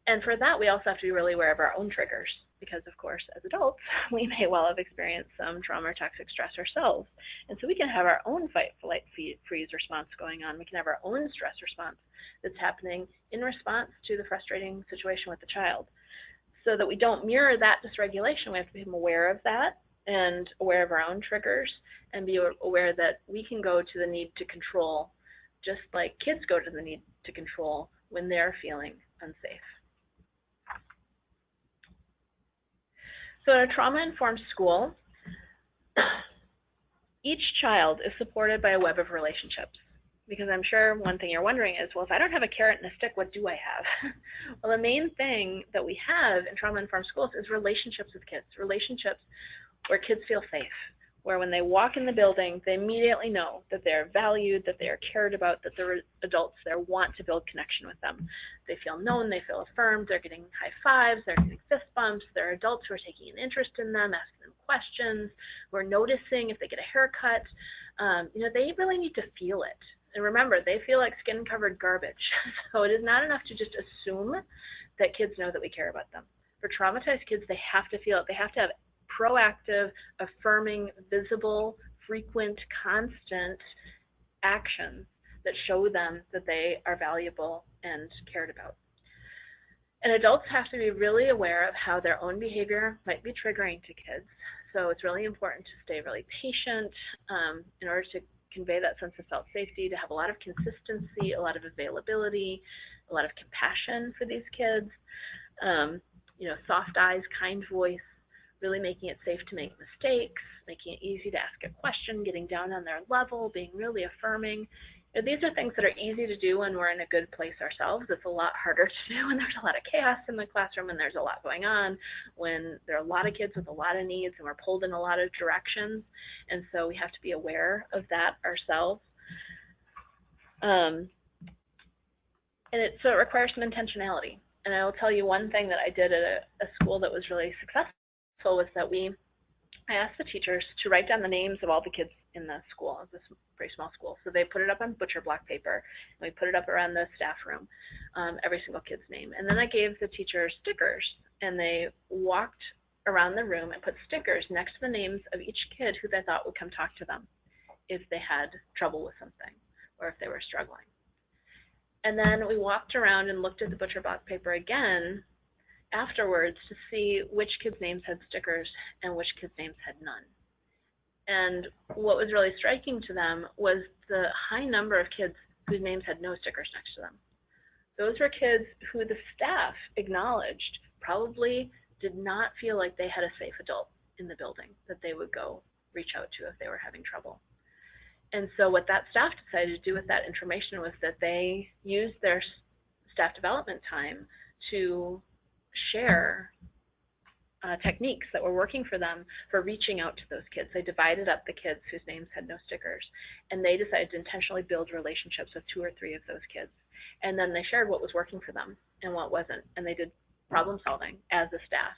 And for that, we also have to be really aware of our own triggers, because of course, as adults, we may well have experienced some trauma or toxic stress ourselves. And so we can have our own fight, flight, freeze response going on. We can have our own stress response that's happening in response to the frustrating situation with the child. So that we don't mirror that dysregulation, we have to become aware of that and aware of our own triggers, and be aware that we can go to the need to control, just like kids go to the need to control when they're feeling unsafe. So in a trauma-informed school, each child is supported by a web of relationships. Because I'm sure one thing you're wondering is, well, if I don't have a carrot and a stick, what do I have? Well, the main thing that we have in trauma-informed schools is relationships with kids, relationships where kids feel safe, where when they walk in the building, they immediately know that they're valued, that they are cared about, that there are adults there want to build connection with them. They feel known, they feel affirmed, they're getting high fives, they're getting fist bumps, there are adults who are taking an interest in them, asking them questions, who are noticing if they get a haircut. They really need to feel it. And remember, they feel like skin-covered garbage. So it is not enough to just assume that kids know that we care about them. For traumatized kids, they have to feel it. They have to have proactive, affirming, visible, frequent, constant actions that show them that they are valuable and cared about. And adults have to be really aware of how their own behavior might be triggering to kids. So it's really important to stay really patient in order to convey that sense of felt safety, to have a lot of consistency, a lot of availability, a lot of compassion for these kids, soft eyes, kind voice, really making it safe to make mistakes, making it easy to ask a question, getting down on their level, being really affirming. These are things that are easy to do when we're in a good place ourselves. It's a lot harder to do when there's a lot of chaos in the classroom and there's a lot going on, when there are a lot of kids with a lot of needs and we're pulled in a lot of directions. And so we have to be aware of that ourselves. So it requires some intentionality. And I will tell you one thing that I did at a school that was really successful was that I asked the teachers to write down the names of all the kids in the school. It was a pretty small school. So they put it up on butcher block paper, and we put it up around the staff room, every single kid's name. And then I gave the teachers stickers, and they walked around the room and put stickers next to the names of each kid who they thought would come talk to them if they had trouble with something or if they were struggling. And then we walked around and looked at the butcher block paper again afterwards to see which kids' names had stickers and which kids' names had none. And what was really striking to them was the high number of kids whose names had no stickers next to them. Those were kids who the staff acknowledged probably did not feel like they had a safe adult in the building that they would go reach out to if they were having trouble. And so what that staff decided to do with that information was that they used their staff development time to share techniques that were working for them for reaching out to those kids. They divided up the kids whose names had no stickers, and they decided to intentionally build relationships with 2 or 3 of those kids. And then they shared what was working for them and what wasn't, and they did problem solving as a staff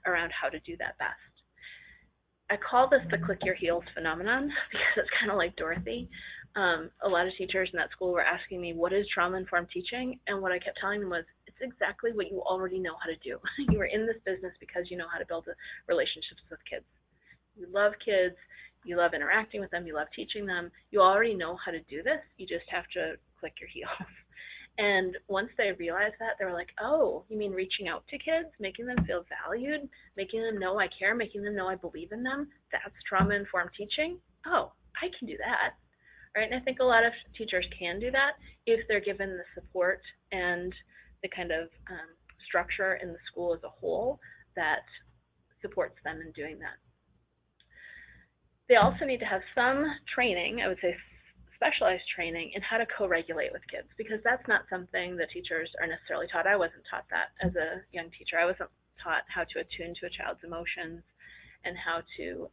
around how to do that best. I call this the click your heels phenomenon because it's kind of like Dorothy. A lot of teachers in that school were asking me, what is trauma-informed teaching? And what I kept telling them was, it's exactly what you already know how to do. You are in this business because you know how to build relationships with kids. You love kids, you love interacting with them, you love teaching them. You already know how to do this, you just have to click your heels. And once they realized that, they were like, oh, you mean reaching out to kids, making them feel valued, making them know I care, making them know I believe in them? That's trauma-informed teaching? Oh, I can do that. Right? And I think a lot of teachers can do that if they're given the support and the kind of structure in the school as a whole that supports them in doing that. They also need to have some training, I would say specialized training, in how to co-regulate with kids, because that's not something that teachers are necessarily taught. I wasn't taught that as a young teacher. I wasn't taught how to attune to a child's emotions and how to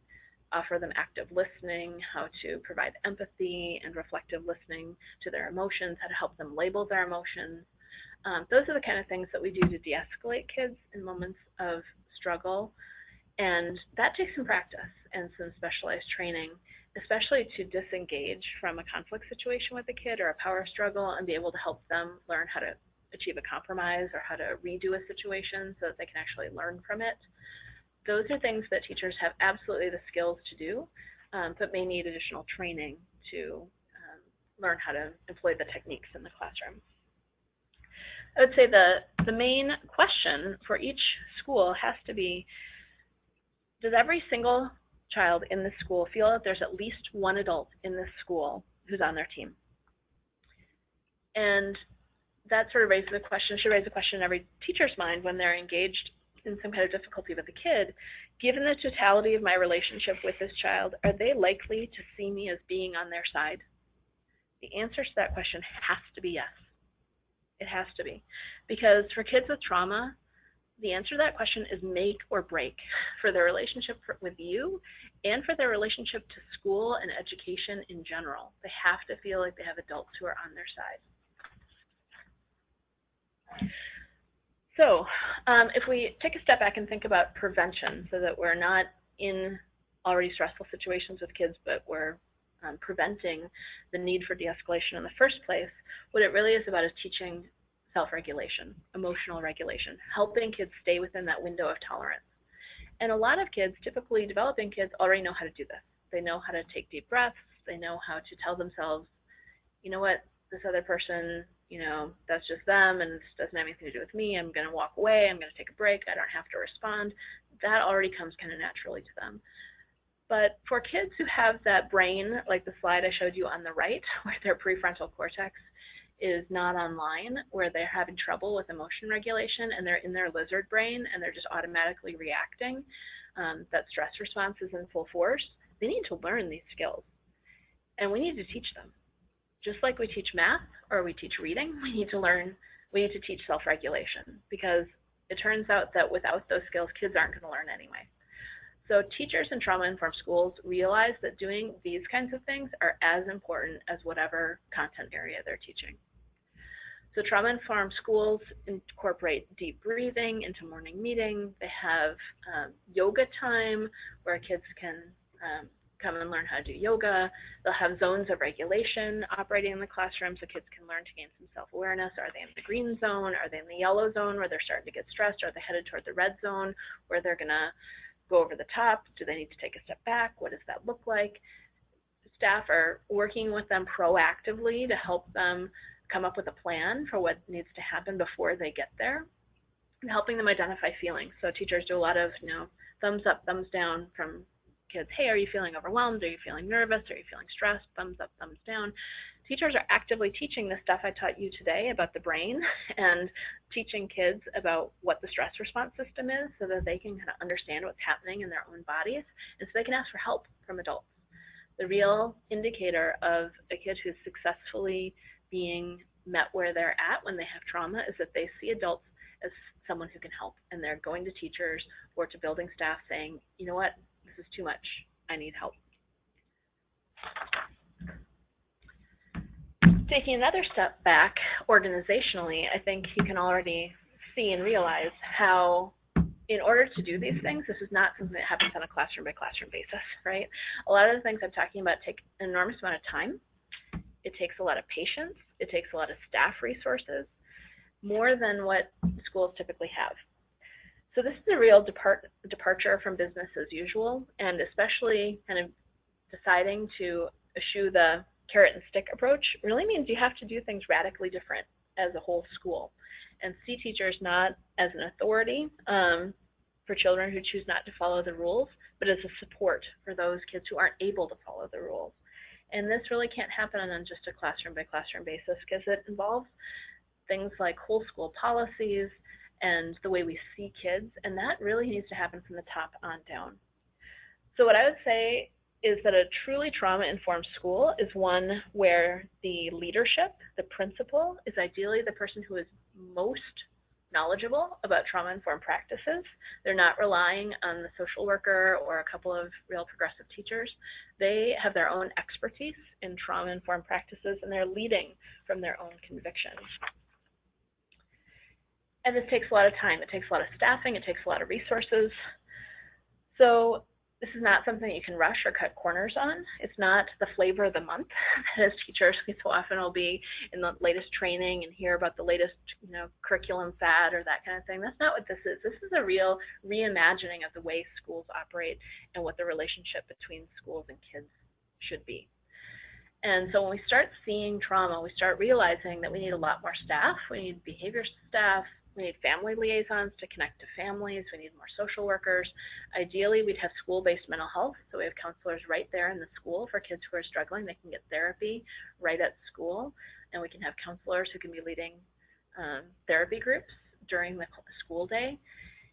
offer them active listening, how to provide empathy and reflective listening to their emotions, how to help them label their emotions. Those are the kind of things that we do to de-escalate kids in moments of struggle. And that takes some practice and some specialized training especially to disengage from a conflict situation with a kid or a power struggle and be able to help them learn how to achieve a compromise or how to redo a situation so that they can actually learn from it. Those are things that teachers have absolutely the skills to do, but may need additional training to learn how to employ the techniques in the classroom. I would say the main question for each school has to be, does every single child in this school feel that there's at least one adult in this school who's on their team? And that sort of raises a question, should raise a question in every teacher's mind when they're engaged in some kind of difficulty with a kid. Given the totality of my relationship with this child, are they likely to see me as being on their side? The answer to that question has to be yes. It has to be. Because for kids with trauma, the answer to that question is make or break for their relationship with you and for their relationship to school and education in general. They have to feel like they have adults who are on their side. So if we take a step back and think about prevention so that we're not in already stressful situations with kids, but we're preventing the need for de-escalation in the first place, what it really is about is teaching self-regulation, emotional regulation, helping kids stay within that window of tolerance. And a lot of kids, typically developing kids, already know how to do this. They know how to take deep breaths. They know how to tell themselves, you know what, this other person, you know, that's just them and this doesn't have anything to do with me. I'm going to walk away. I'm going to take a break. I don't have to respond. That already comes kind of naturally to them. But for kids who have that brain, like the slide I showed you on the right, where their prefrontal cortex is not online, where they're having trouble with emotion regulation and they're in their lizard brain and they're just automatically reacting, that stress response is in full force, they need to learn these skills. And we need to teach them. Just like we teach math or we teach reading, we need to teach self-regulation, because it turns out that without those skills, kids aren't going to learn anyway. So teachers in trauma-informed schools realize that doing these kinds of things are as important as whatever content area they're teaching. So trauma-informed schools incorporate deep breathing into morning meeting. They have yoga time where kids can come and learn how to do yoga. They'll have zones of regulation operating in the classroom so kids can learn to gain some self-awareness. Are they in the green zone? Are they in the yellow zone where they're starting to get stressed? Are they headed toward the red zone where they're going to go over the top? Do they need to take a step back? What does that look like? Staff are working with them proactively to help them come up with a plan for what needs to happen before they get there, and helping them identify feelings. So teachers do a lot of, you know, thumbs up, thumbs down from kids. Hey, are you feeling overwhelmed? Are you feeling nervous? Are you feeling stressed? Thumbs up, thumbs down. Teachers are actively teaching the stuff I taught you today about the brain and teaching kids about what the stress response system is so that they can kind of understand what's happening in their own bodies and so they can ask for help from adults. The real indicator of a kid who's successfully being met where they're at when they have trauma is that they see adults as someone who can help, and they're going to teachers or to building staff saying, you know what, this is too much, I need help. Taking another step back organizationally, I think you can already see and realize how, in order to do these things, this is not something that happens on a classroom by classroom basis, right? A lot of the things I'm talking about take an enormous amount of time. It takes a lot of patience. It takes a lot of staff resources, more than what schools typically have. So this is a real departure from business as usual, and especially kind of deciding to eschew the carrot and stick approach really means you have to do things radically different as a whole school and see teachers not as an authority for children who choose not to follow the rules, but as a support for those kids who aren't able to follow the rules. And this really can't happen on just a classroom by classroom basis because it involves things like whole school policies and the way we see kids, and that really needs to happen from the top on down. So what I would say is that a truly trauma-informed school is one where the leadership, the principal, is ideally the person who is most knowledgeable about trauma-informed practices. They're not relying on the social worker or a couple of real progressive teachers. They have their own expertise in trauma-informed practices, and they're leading from their own convictions. And this takes a lot of time. It takes a lot of staffing. It takes a lot of resources. So this is not something you can rush or cut corners on. It's not the flavor of the month that as teachers we so often will be in the latest training and hear about the latest, curriculum fad or that kind of thing. That's not what this is. This is a real reimagining of the way schools operate and what the relationship between schools and kids should be. And so when we start seeing trauma, we start realizing that we need a lot more staff. We need behavior staff. We need family liaisons to connect to families. We need more social workers. Ideally, we'd have school-based mental health, so we have counselors right there in the school for kids who are struggling. They can get therapy right at school, and we can have counselors who can be leading therapy groups during the school day.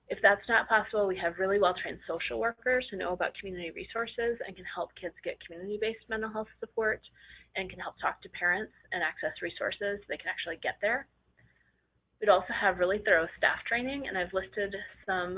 If that's not possible, we have really well-trained social workers who know about community resources and can help kids get community-based mental health support and can help talk to parents and access resources so they can actually get there. We'd also have really thorough staff training, and I've listed some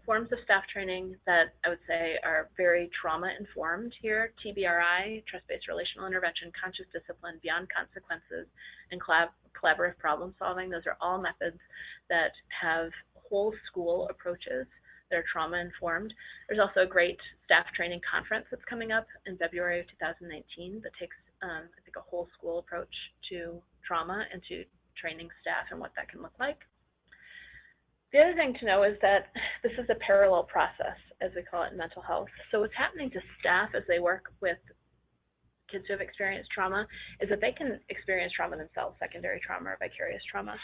forms of staff training that I would say are very trauma-informed here: TBRI, trust-based relational intervention, conscious discipline, beyond consequences, and collaborative problem solving. Those are all methods that have whole school approaches that are trauma-informed. There's also a great staff training conference that's coming up in February of 2019 that takes, I think, a whole school approach to trauma and to training staff and what that can look like. The other thing to know is that this is a parallel process, as we call it in mental health. So what's happening to staff as they work with kids who have experienced trauma is that they can experience trauma themselves, secondary trauma or vicarious trauma.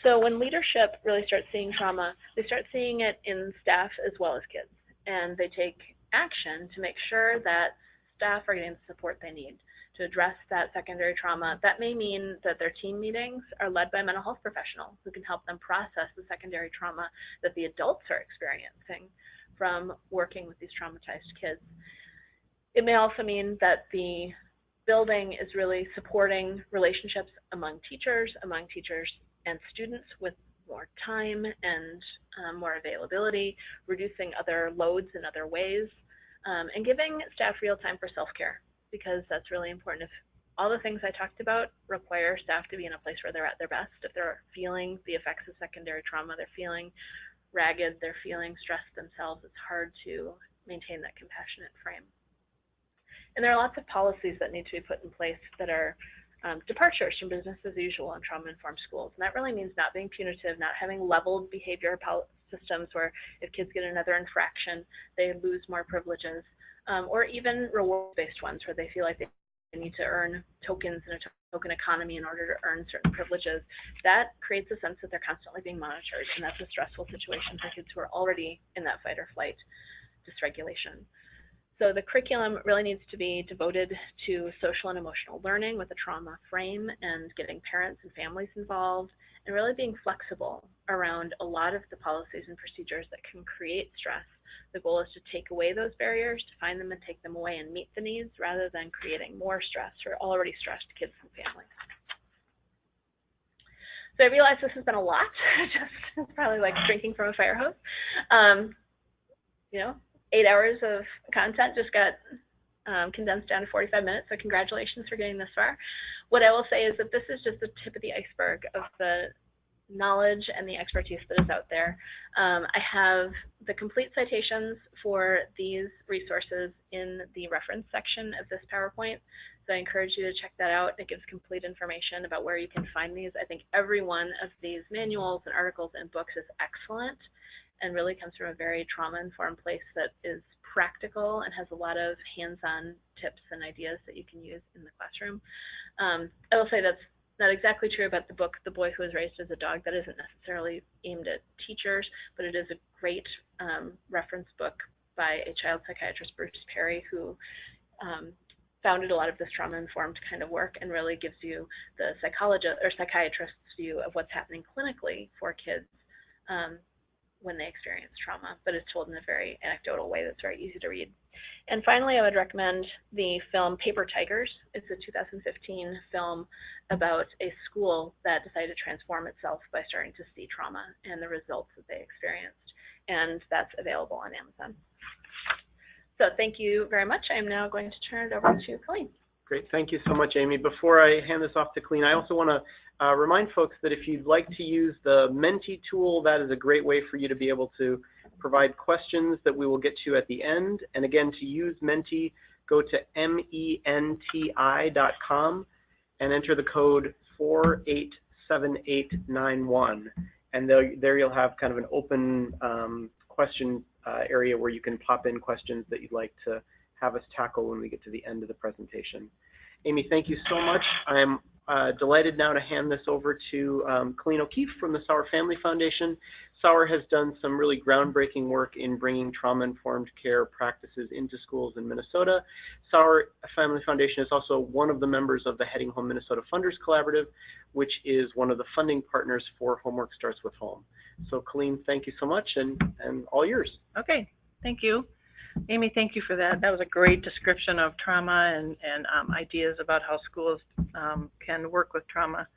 So when leadership really starts seeing trauma, they start seeing it in staff as well as kids, and they take action to make sure that staff are getting the support they need to address that secondary trauma. That may mean that their team meetings are led by mental health professionals who can help them process the secondary trauma that the adults are experiencing from working with these traumatized kids. It may also mean that the building is really supporting relationships among teachers and students with more time and more availability, reducing other loads in other ways, and giving staff real time for self-care, because that's really important. If all the things I talked about require staff to be in a place where they're at their best, if they're feeling the effects of secondary trauma, they're feeling ragged, they're feeling stressed themselves, it's hard to maintain that compassionate frame. And there are lots of policies that need to be put in place that are departures from business as usual in trauma-informed schools. And that really means not being punitive, not having leveled behavior systems where if kids get another infraction, they lose more privileges, or even reward-based ones where they feel like they need to earn tokens in a token economy in order to earn certain privileges. That creates a sense that they're constantly being monitored, and that's a stressful situation for kids who are already in that fight or flight dysregulation. So the curriculum really needs to be devoted to social and emotional learning with a trauma frame and getting parents and families involved and really being flexible around a lot of the policies and procedures that can create stress. The goal is to take away those barriers, to find them and take them away and meet the needs rather than creating more stress for already stressed kids and families. So I realize this has been a lot, it's probably like drinking from a fire hose. 8 hours of content just got condensed down to 45 minutes, so congratulations for getting this far. What I will say is that this is just the tip of the iceberg of the knowledge and the expertise that is out there. I have the complete citations for these resources in the reference section of this PowerPoint, so I encourage you to check that out. It gives complete information about where you can find these. I think every one of these manuals and articles and books is excellent and really comes from a very trauma-informed place that is practical and has a lot of hands-on tips and ideas that you can use in the classroom. I will say that's not exactly true about the book, The Boy Who Was Raised as a Dog. That isn't necessarily aimed at teachers, but it is a great reference book by a child psychiatrist, Bruce Perry, who founded a lot of this trauma-informed kind of work and really gives you the psychologist or psychiatrist's view of what's happening clinically for kids when they experience trauma, but it's told in a very anecdotal way that's very easy to read. And finally, I would recommend the film Paper Tigers. It's a 2015 film about a school that decided to transform itself by starting to see trauma and the results that they experienced. And that's available on Amazon. So thank you very much. I'm now going to turn it over to Colleen. Great. Thank you so much, Amie. Before I hand this off to Colleen, I also want to remind folks that if you'd like to use the Menti tool, that is a great way for you to be able to provide questions that we will get to at the end. And again, to use Menti, go to menti.com and enter the code 487891. And there you'll have kind of an open question area where you can pop in questions that you'd like to have us tackle when we get to the end of the presentation. Amie, thank you so much. I'm delighted now to hand this over to Colleen O'Keefe from the Sauer Family Foundation. Sauer has done some really groundbreaking work in bringing trauma-informed care practices into schools in Minnesota. Sauer Family Foundation is also one of the members of the Heading Home Minnesota Funders Collaborative, which is one of the funding partners for Homework Starts with Home. So Colleen, thank you so much, and all yours. Okay, thank you. Amie, thank you for that. That was a great description of trauma and ideas about how schools can work with trauma.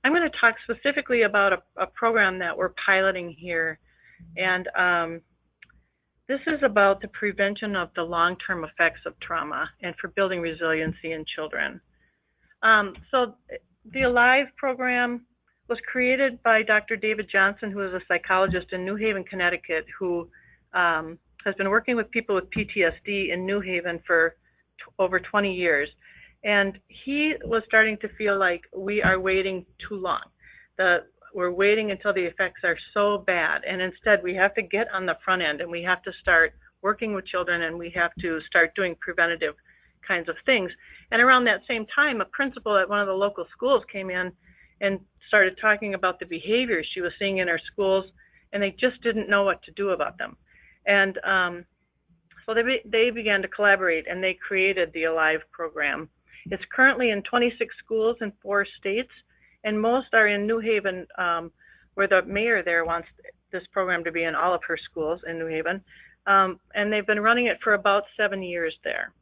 I'm going to talk specifically about a program that we're piloting here, and this is about the prevention of the long-term effects of trauma and for building resiliency in children. So the ALIVE program was created by Dr. David Johnson, who is a psychologist in New Haven, Connecticut, who has been working with people with PTSD in New Haven for over 20 years. And he was starting to feel like we are waiting too long. We're waiting until the effects are so bad. And instead, we have to get on the front end and we have to start working with children and we have to start doing preventative kinds of things. And around that same time, a principal at one of the local schools came in and started talking about the behaviors she was seeing in her schools, and they just didn't know what to do about them. And so they began to collaborate, and they created the ALIVE program. It's currently in 26 schools in 4 states, and most are in New Haven, where the mayor there wants this program to be in all of her schools in New Haven. And they've been running it for about 7 years there.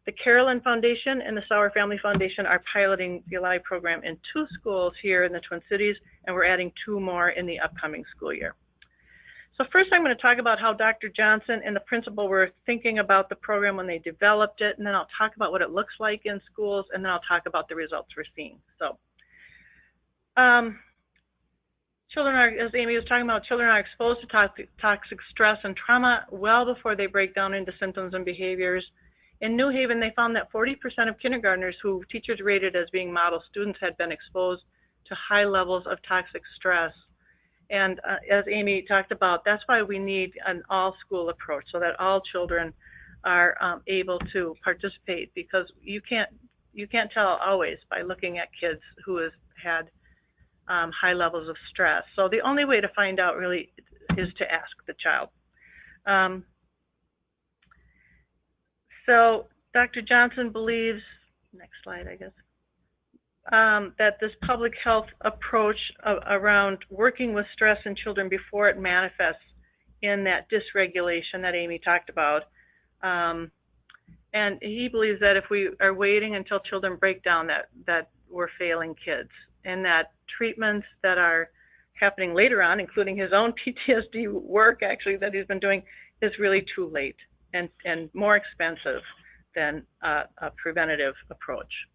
The Carolyn Foundation and the Sauer Family Foundation are piloting the ALIVE program in 2 schools here in the Twin Cities, and we're adding 2 more in the upcoming school year. So first I'm going to talk about how Dr. Johnson and the principal were thinking about the program when they developed it, and then I'll talk about what it looks like in schools, and then I'll talk about the results we're seeing. So children are, as Amie was talking about, children are exposed to toxic stress and trauma well before they break down into symptoms and behaviors. In New Haven, they found that 40% of kindergartners who teachers rated as being model students had been exposed to high levels of toxic stress. And as Amie talked about, that's why we need an all-school approach so that all children are able to participate, because you can't tell always by looking at kids who have had high levels of stress. So the only way to find out really is to ask the child. So Dr. Johnson believes, next slide I guess, that this public health approach around working with stress in children before it manifests in that dysregulation that Amie talked about. And he believes that if we are waiting until children break down, that we're failing kids, and that treatments that are happening later on, including his own PTSD work actually that he's been doing, is really too late and more expensive than a preventative approach.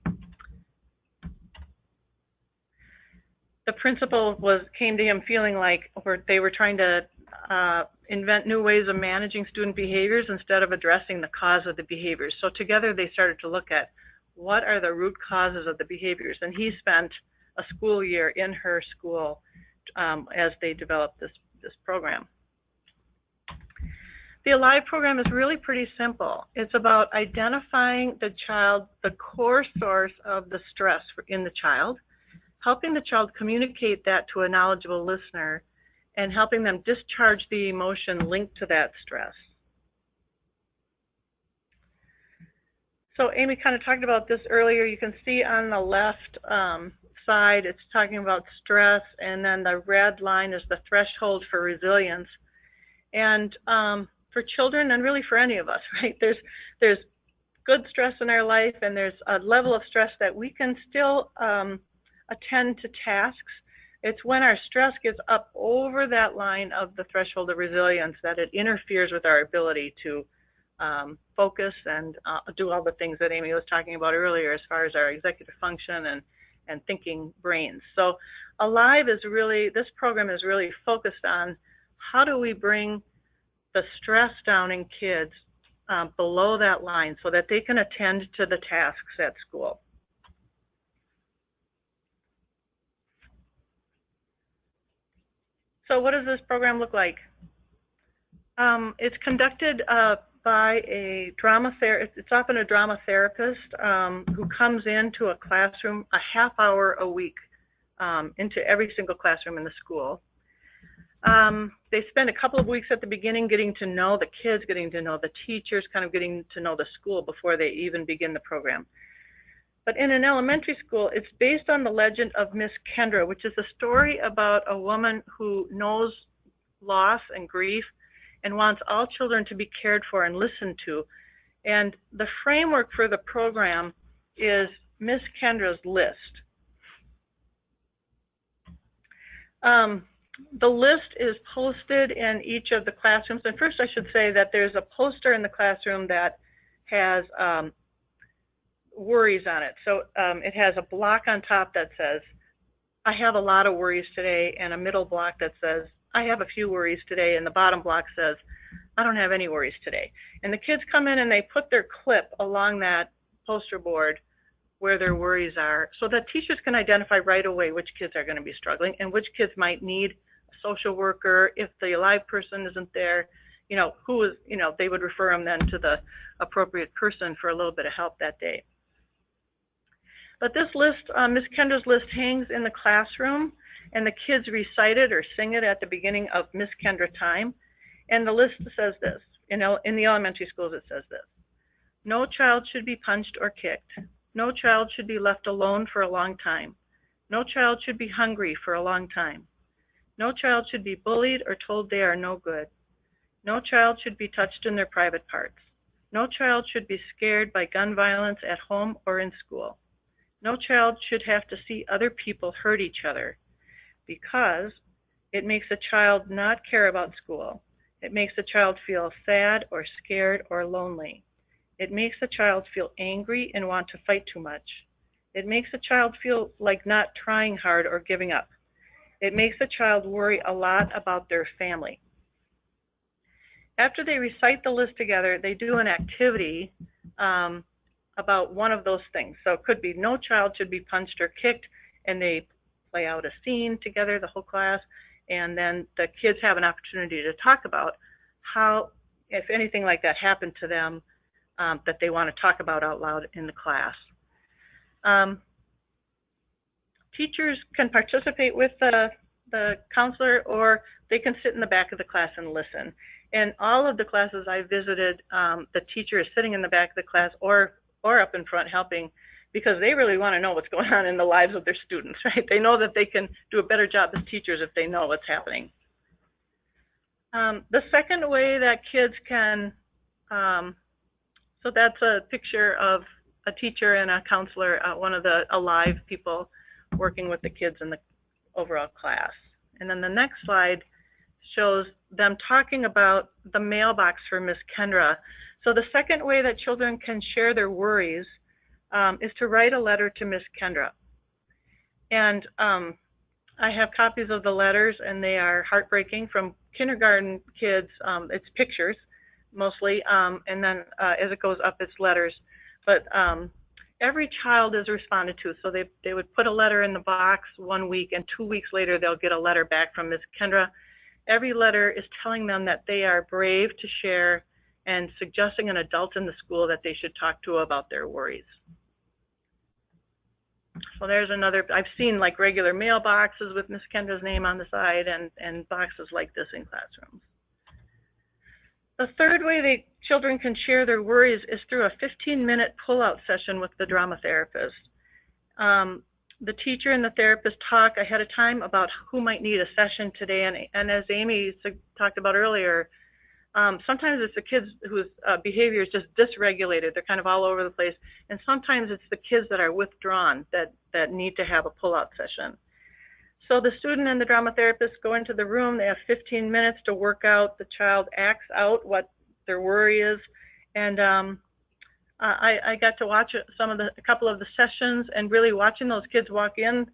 The principal came to him feeling like they were trying to invent new ways of managing student behaviors instead of addressing the cause of the behaviors. So together they started to look at what are the root causes of the behaviors, and he spent a school year in her school as they developed this program. The ALIVE program is really pretty simple. It's about identifying the core source of the stress in the child, helping the child communicate that to a knowledgeable listener, and helping them discharge the emotion linked to that stress. So Amie kind of talked about this earlier. You can see on the left side, it's talking about stress, and then the red line is the threshold for resilience. And for children, and really for any of us, right, there's good stress in our life, and there's a level of stress that we can still attend to tasks. It's when our stress gets up over that line of the threshold of resilience that it interferes with our ability to focus and do all the things that Amie was talking about earlier as far as our executive function and thinking brains. So ALIVE is really, this program is really focused on how do we bring the stress down in kids below that line so that they can attend to the tasks at school. So what does this program look like? It's conducted by a drama therapist. It's often a drama therapist who comes into a classroom a half hour a week into every single classroom in the school. They spend a couple of weeks at the beginning getting to know the kids, getting to know the teachers, kind of getting to know the school before they even begin the program. But in an elementary school, it's based on the legend of Miss Kendra, which is a story about a woman who knows loss and grief and wants all children to be cared for and listened to. And the framework for the program is Miss Kendra's list. The list is posted in each of the classrooms. And first I should say that there's a poster in the classroom that has worries on it. So it has a block on top that says, I have a lot of worries today, and a middle block that says, I have a few worries today, and the bottom block says, I don't have any worries today. And the kids come in and they put their clip along that poster board where their worries are so that teachers can identify right away which kids are going to be struggling and which kids might need a social worker. If the live person isn't there, who is, they would refer them then to the appropriate person for a little bit of help that day. But this list, Ms. Kendra's list, hangs in the classroom, and the kids recite it or sing it at the beginning of Miss Kendra time. And the list says this, in the elementary schools it says this: no child should be punched or kicked. No child should be left alone for a long time. No child should be hungry for a long time. No child should be bullied or told they are no good. No child should be touched in their private parts. No child should be scared by gun violence at home or in school. No child should have to see other people hurt each other, because it makes a child not care about school. It makes a child feel sad or scared or lonely. It makes a child feel angry and want to fight too much. It makes a child feel like not trying hard or giving up. It makes a child worry a lot about their family. After they recite the list together, they do an activity about one of those things. So it could be no child should be punched or kicked, and they play out a scene together, the whole class, and then the kids have an opportunity to talk about how, if anything like that happened to them, that they want to talk about out loud in the class. Teachers can participate with the counselor, or they can sit in the back of the class and listen. And all of the classes I visited, the teacher is sitting in the back of the class or up in front helping, because they really want to know what's going on in the lives of their students, right? They know that they can do a better job as teachers if they know what's happening. The second way that kids can, so that's a picture of a teacher and a counselor, one of the alive people working with the kids in the overall class. And then the next slide shows them talking about the mailbox for Miss Kendra. So the second way that children can share their worries is to write a letter to Miss Kendra. And I have copies of the letters, and they are heartbreaking, from kindergarten kids. It's pictures mostly, and then as it goes up, it's letters. But every child is responded to. So they would put a letter in the box 1 week, and 2 weeks later they'll get a letter back from Miss Kendra. Every letter is telling them that they are brave to share and suggesting an adult in the school that they should talk to about their worries. So there's another. I've seen like regular mailboxes with Miss Kendra's name on the side, and boxes like this in classrooms. The third way that children can share their worries is through a 15-minute pull-out session with the drama therapist. The teacher and the therapist talk ahead of time about who might need a session today, and as Amy talked about earlier, sometimes it's the kids whose behavior is just dysregulated. They're kind of all over the place. And sometimes it's the kids that are withdrawn that need to have a pull-out session. So the student and the drama therapist go into the room. They have 15 minutes to work out. The child acts out what their worry is. And I got to watch a couple of the sessions, and really watching those kids walk in,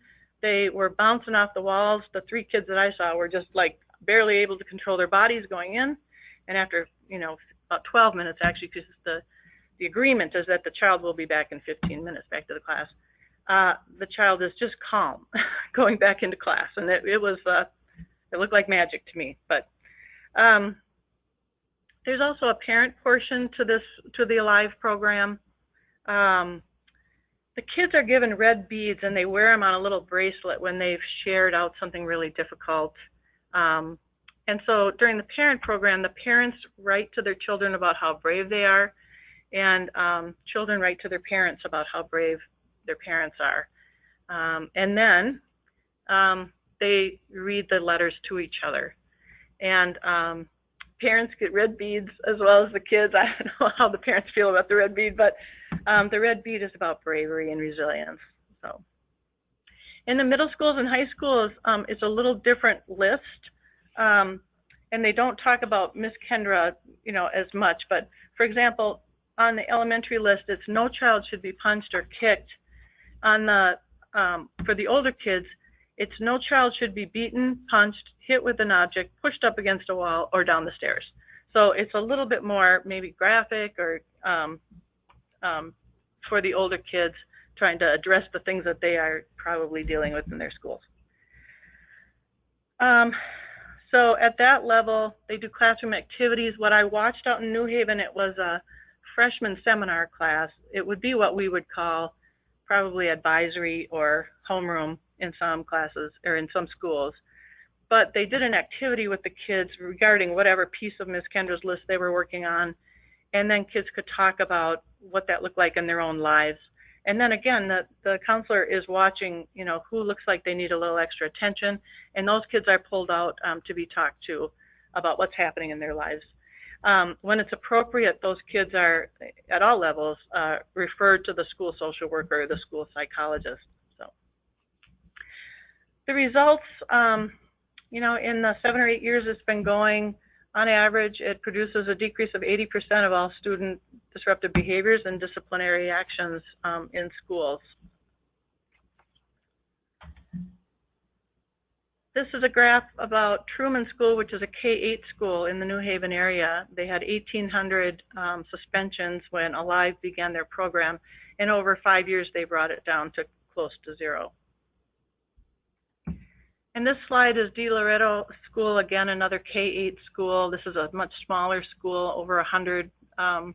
they were bouncing off the walls. The 3 kids that I saw were just like barely able to control their bodies going in. And after, about 12 minutes, actually, because the agreement is that the child will be back in 15 minutes back to the class, the child is just calm going back into class. And it looked like magic to me. But there's also a parent portion to the Alive program. The kids are given red beads, and they wear them on a little bracelet when they've shared out something really difficult. And so during the parent program, the parents write to their children about how brave they are, and children write to their parents about how brave their parents are. And then they read the letters to each other. And parents get red beads as well as the kids. I don't know how the parents feel about the red bead, but the red bead is about bravery and resilience. So, in the middle schools and high schools, it's a little different list, and they don't talk about Miss Kendra, as much. But for example, on the elementary list, it's no child should be punched or kicked. On the for the older kids, it's no child should be beaten, punched, hit with an object, pushed up against a wall, or down the stairs. So it's a little bit more maybe graphic, or for the older kids, trying to address the things that they are probably dealing with in their schools. So at that level, they do classroom activities. What I watched out in New Haven, it was a freshman seminar class. It would be what we would call probably advisory or homeroom in some classes or in some schools. But they did an activity with the kids regarding whatever piece of Ms. Kendra's list they were working on, and then kids could talk about what that looked like in their own lives. And then again, the counselor is watching, who looks like they need a little extra attention, and those kids are pulled out to be talked to about what's happening in their lives. When it's appropriate, those kids are, at all levels, referred to the school social worker or the school psychologist. So the results, in the 7 or 8 years it's been going, on average, it produces a decrease of 80% of all student disruptive behaviors and disciplinary actions in schools. This is a graph about Truman School, which is a K-8 school in the New Haven area. They had 1,800 suspensions when Alive began their program, and over 5 years they brought it down to close to 0. And this slide is De Loreto School, again, another K-8 school. This is a much smaller school, over 100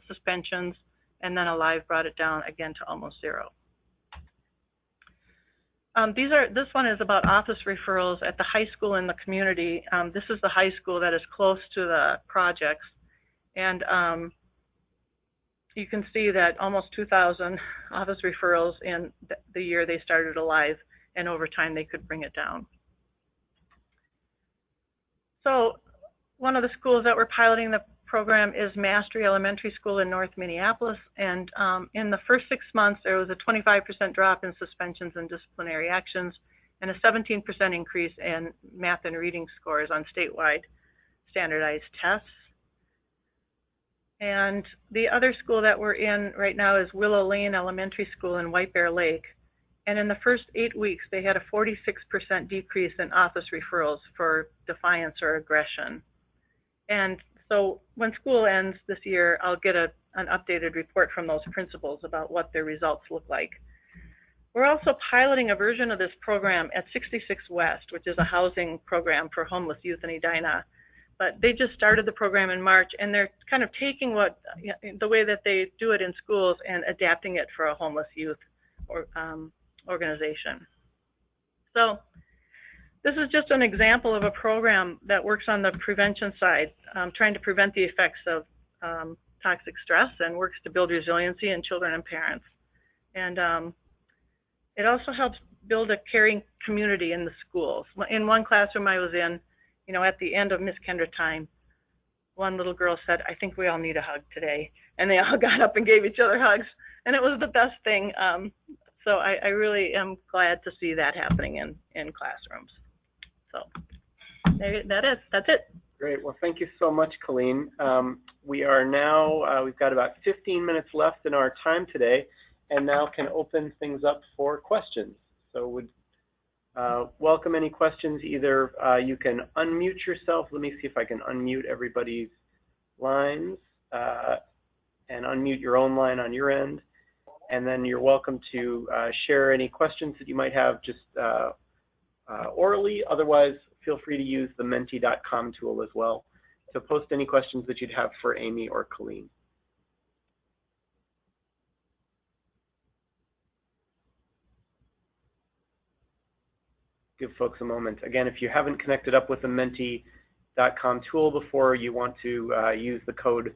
suspensions, and then Alive brought it down again to almost 0. This one is about office referrals at the high school in the community. This is the high school that is close to the projects. And you can see that almost 2,000 office referrals in the year they started Alive, and over time they could bring it down. So one of the schools that we're piloting the program is Mastery Elementary School in North Minneapolis, and in the first 6 months there was a 25% drop in suspensions and disciplinary actions, and a 17% increase in math and reading scores on statewide standardized tests. And the other school that we're in right now is Willow Lane Elementary School in White Bear Lake, and in the first 8 weeks they had a 46% decrease in office referrals for defiance or aggression. And so when school ends this year, I'll get an updated report from those principals about what their results look like. We're also piloting a version of this program at 66 West, which is a housing program for homeless youth in Edina. But they just started the program in March, and they're kind of taking the way that they do it in schools and adapting it for a homeless youth organization. So this is just an example of a program that works on the prevention side, trying to prevent the effects of toxic stress, and works to build resiliency in children and parents. And it also helps build a caring community in the schools. In one classroom I was in, at the end of Miss Kendra time, one little girl said, "I think we all need a hug today." And they all got up and gave each other hugs, and it was the best thing. So I really am glad to see that happening in classrooms. So that's it. Great. Well, thank you so much, Colleen. We are now, we've got about 15 minutes left in our time today, and now can open things up for questions. So would welcome any questions. Either you can unmute yourself. Let me see if I can unmute everybody's lines and unmute your own line on your end. And then you're welcome to share any questions that you might have just orally. Otherwise, feel free to use the menti.com tool as well to post any questions that you'd have for Amie or Colleen. Give folks a moment. Again, if you haven't connected up with the menti.com tool before, you want to use the code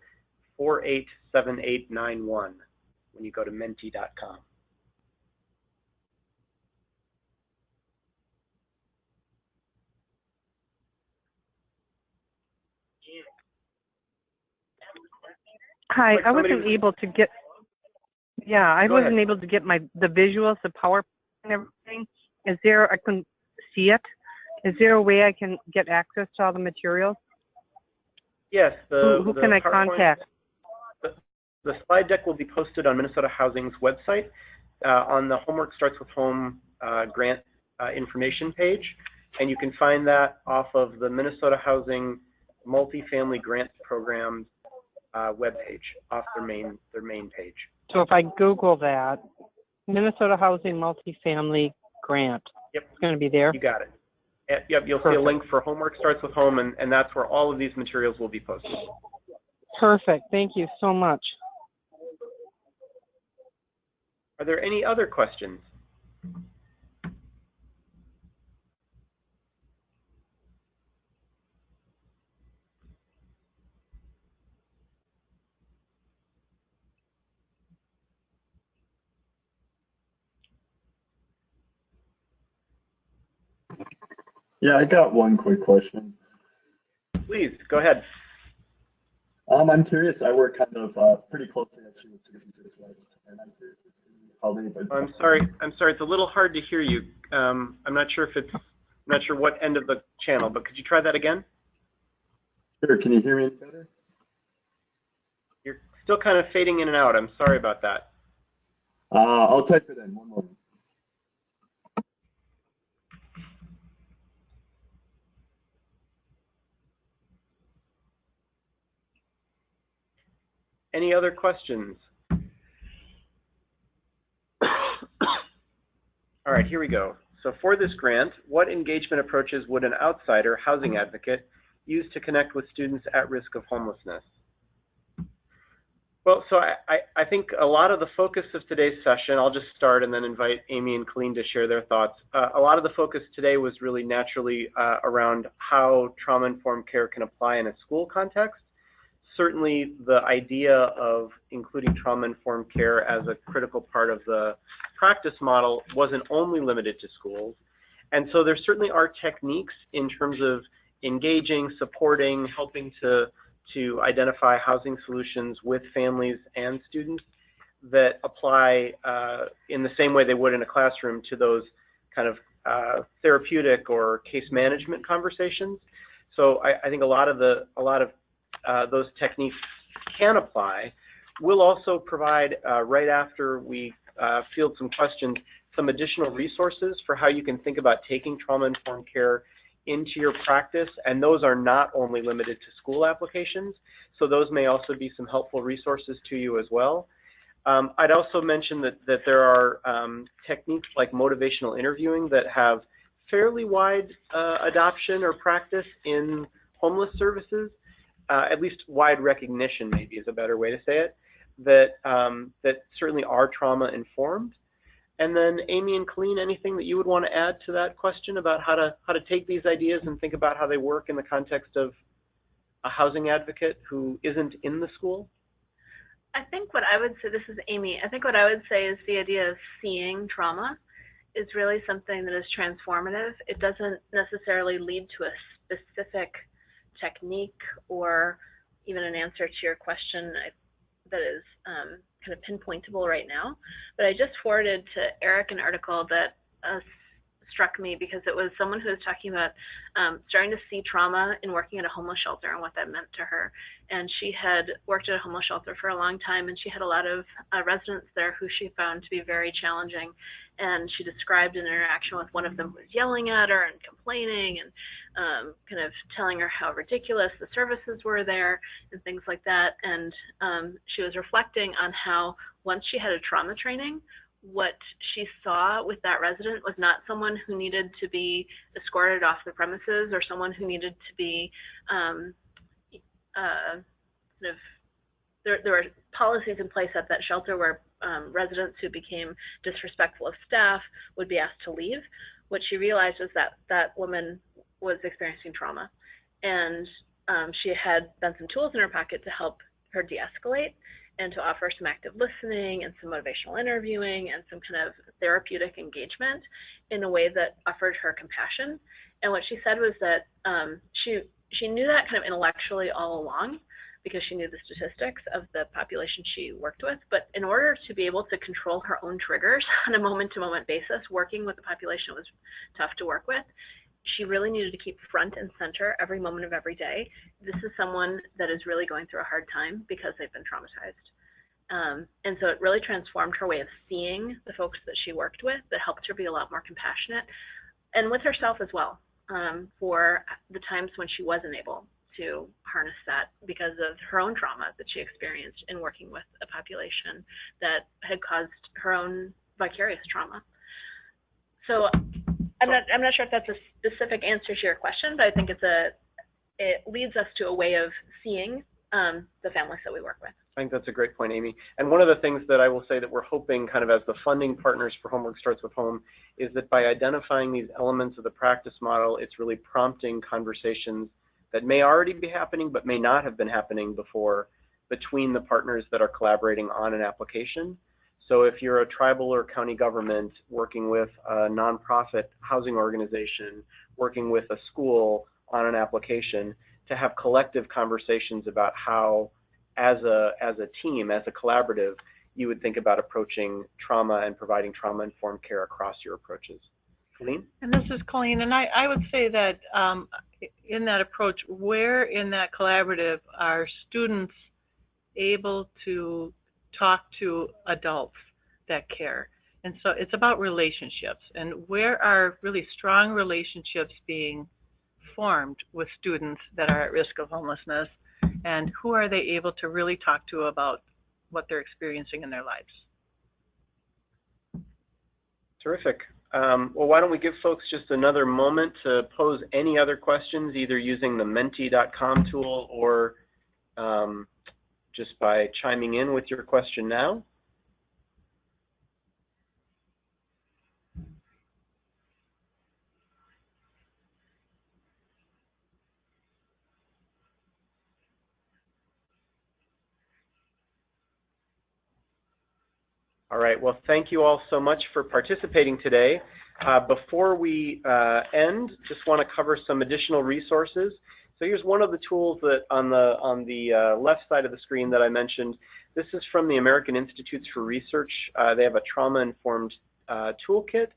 487891 when you go to menti.com. Hi, I wasn't able to get. Yeah, I wasn't able to get the visuals, the PowerPoint and everything. Is there? I couldn't see it. Is there a way I can get access to all the materials? Yes. Who can I contact? The slide deck will be posted on Minnesota Housing's website on the Homework Starts with Home grant information page, and you can find that off of the Minnesota Housing Multifamily Grant Program webpage, off their main page. So if I Google that, Minnesota Housing Multifamily Grant, yep, it's going to be there? You got it. Yep, you'll see a link for Homework Starts with Home, and that's where all of these materials will be posted. Perfect. Thank you so much. Are there any other questions? Yeah, I got one quick question. Please, go ahead. I'm curious, I work kind of pretty closely actually with 66 West, and I'm curious how they... I'm sorry, it's a little hard to hear you. I'm not sure what end of the channel, but could you try that again? Sure, can you hear me any better? You're still kind of fading in and out. I'm sorry about that. I'll type it in, one moment. Any other questions? All right, here we go. So for this grant, what engagement approaches would an outsider housing advocate use to connect with students at risk of homelessness? Well, so I think a lot of the focus of today's session, I'll just start and then invite Amie and Colleen to share their thoughts. A lot of the focus today was really naturally around how trauma-informed care can apply in a school context. Certainly the idea of including trauma-informed care as a critical part of the practice model wasn't only limited to schools. And so there certainly are techniques in terms of engaging, supporting, helping to identify housing solutions with families and students that apply in the same way they would in a classroom to those kind of therapeutic or case management conversations. So I think a lot of those techniques can apply. We'll also provide, right after we field some questions, some additional resources for how you can think about taking trauma-informed care into your practice, and those are not only limited to school applications, so those may also be some helpful resources to you as well. I'd also mention that there are techniques like motivational interviewing that have fairly wide adoption or practice in homeless services. At least wide recognition maybe is a better way to say it, that certainly are trauma informed. And then Amie and Colleen, anything that you would want to add to that question about how to take these ideas and think about how they work in the context of a housing advocate who isn't in the school? I think what I would say, this is Amie, I think what I would say is the idea of seeing trauma is really something that is transformative. It doesn't necessarily lead to a specific technique or even an answer to your question that is kind of pinpointable right now. But I just forwarded to Eric an article that a struck me because it was someone who was talking about starting to see trauma in working at a homeless shelter and what that meant to her. And she had worked at a homeless shelter for a long time, and she had a lot of residents there who she found to be very challenging. And she described an interaction with one of them who was yelling at her and complaining and kind of telling her how ridiculous the services were there and things like that. And she was reflecting on how once she had a trauma training, what she saw with that resident was not someone who needed to be escorted off the premises or someone who needed to be there were policies in place at that shelter where residents who became disrespectful of staff would be asked to leave. What she realized was that that woman was experiencing trauma, and she had then some tools in her pocket to help her de-escalate and to offer some active listening and some motivational interviewing and some kind of therapeutic engagement in a way that offered her compassion. And what she said was that she knew that kind of intellectually all along because she knew the statistics of the population she worked with. But in order to be able to control her own triggers on a moment-to-moment basis, working with the population was tough to work with. She really needed to keep front and center every moment of every day. This is someone that is really going through a hard time because they've been traumatized. And so it really transformed her way of seeing the folks that she worked with, that helped her be a lot more compassionate, and with herself as well, for the times when she wasn't able to harness that because of her own trauma that she experienced in working with a population that had caused her own vicarious trauma. So I'm not sure if that's a specific answer to your question, but I think it leads us to a way of seeing the families that we work with. I think that's a great point, Amy. And one of the things that I will say that we're hoping kind of as the funding partners for Homework Starts with Home is that by identifying these elements of the practice model, it's really prompting conversations that may already be happening but may not have been happening before between the partners that are collaborating on an application. So if you're a tribal or county government working with a nonprofit housing organization, working with a school on an application, to have collective conversations about how, as a team, as a collaborative, you would think about approaching trauma and providing trauma-informed care across your approaches. Colleen? And this is Colleen, and I would say that in that approach, where in that collaborative are students able to talk to adults that care? And so it's about relationships, and where are really strong relationships being formed with students that are at risk of homelessness, and who are they able to really talk to about what they're experiencing in their lives? Terrific. Well, why don't we give folks just another moment to pose any other questions, either using the menti.com tool or just by chiming in with your question now. All right, well, thank you all so much for participating today. Before we end, just want to cover some additional resources. So here's one of the tools that on the left side of the screen that I mentioned. This is from the American Institutes for Research. They have a trauma-informed toolkit.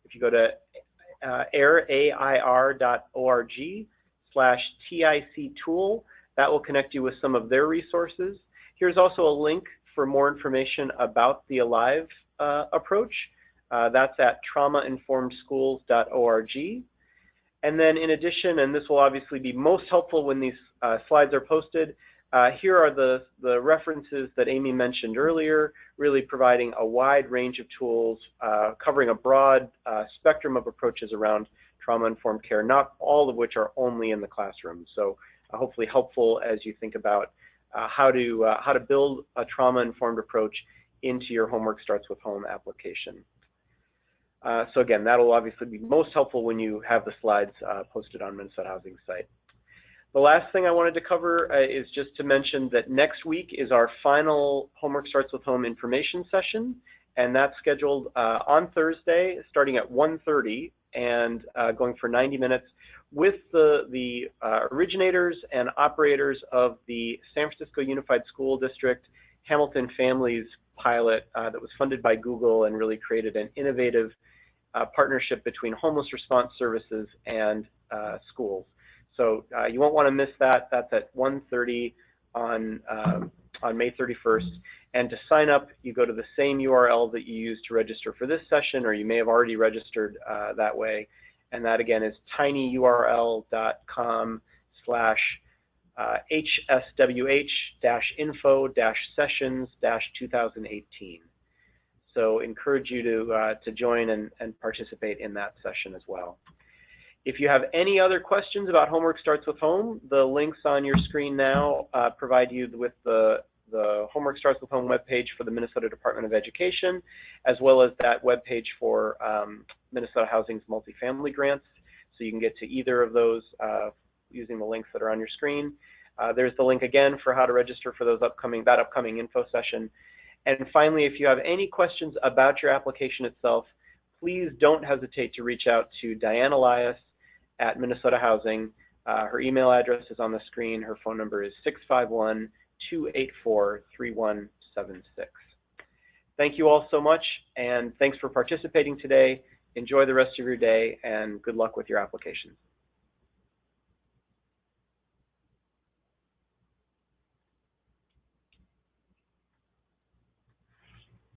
If you go to air.org/TIC tool, that will connect you with some of their resources. Here's also a link for more information about the Alive approach. That's at traumainformedschools.org. And then in addition, and this will obviously be most helpful when these slides are posted, here are the references that Amy mentioned earlier, really providing a wide range of tools, covering a broad spectrum of approaches around trauma-informed care, not all of which are only in the classroom. So hopefully helpful as you think about how to build a trauma-informed approach into your Homework Starts with Home application. So again, that'll obviously be most helpful when you have the slides posted on Minnesota Housing's site. The last thing I wanted to cover is just to mention that next week is our final Homework Starts with Home information session, and that's scheduled on Thursday starting at 1:30 and going for 90 minutes with the originators and operators of the San Francisco Unified School District Hamilton Families pilot that was funded by Google and really created an innovative partnership between homeless response services and schools. So you won't want to miss that. That's at 1:30 on May 31st. And to sign up, you go to the same URL that you used to register for this session, or you may have already registered that way. And that again is tinyurl.com/hswh-info-sessions-2018. So encourage you to join and participate in that session as well. If you have any other questions about Homework Starts with Home, the links on your screen now provide you with the Homework Starts with Home webpage for the Minnesota Department of Education, as well as that webpage for Minnesota Housing's multifamily grants. So you can get to either of those using the links that are on your screen. There's the link again for how to register for that upcoming info session. And finally, if you have any questions about your application itself, please don't hesitate to reach out to Diane Elias at Minnesota Housing. Her email address is on the screen. Her phone number is 651-284-3176. Thank you all so much, and thanks for participating today. Enjoy the rest of your day, and good luck with your applications.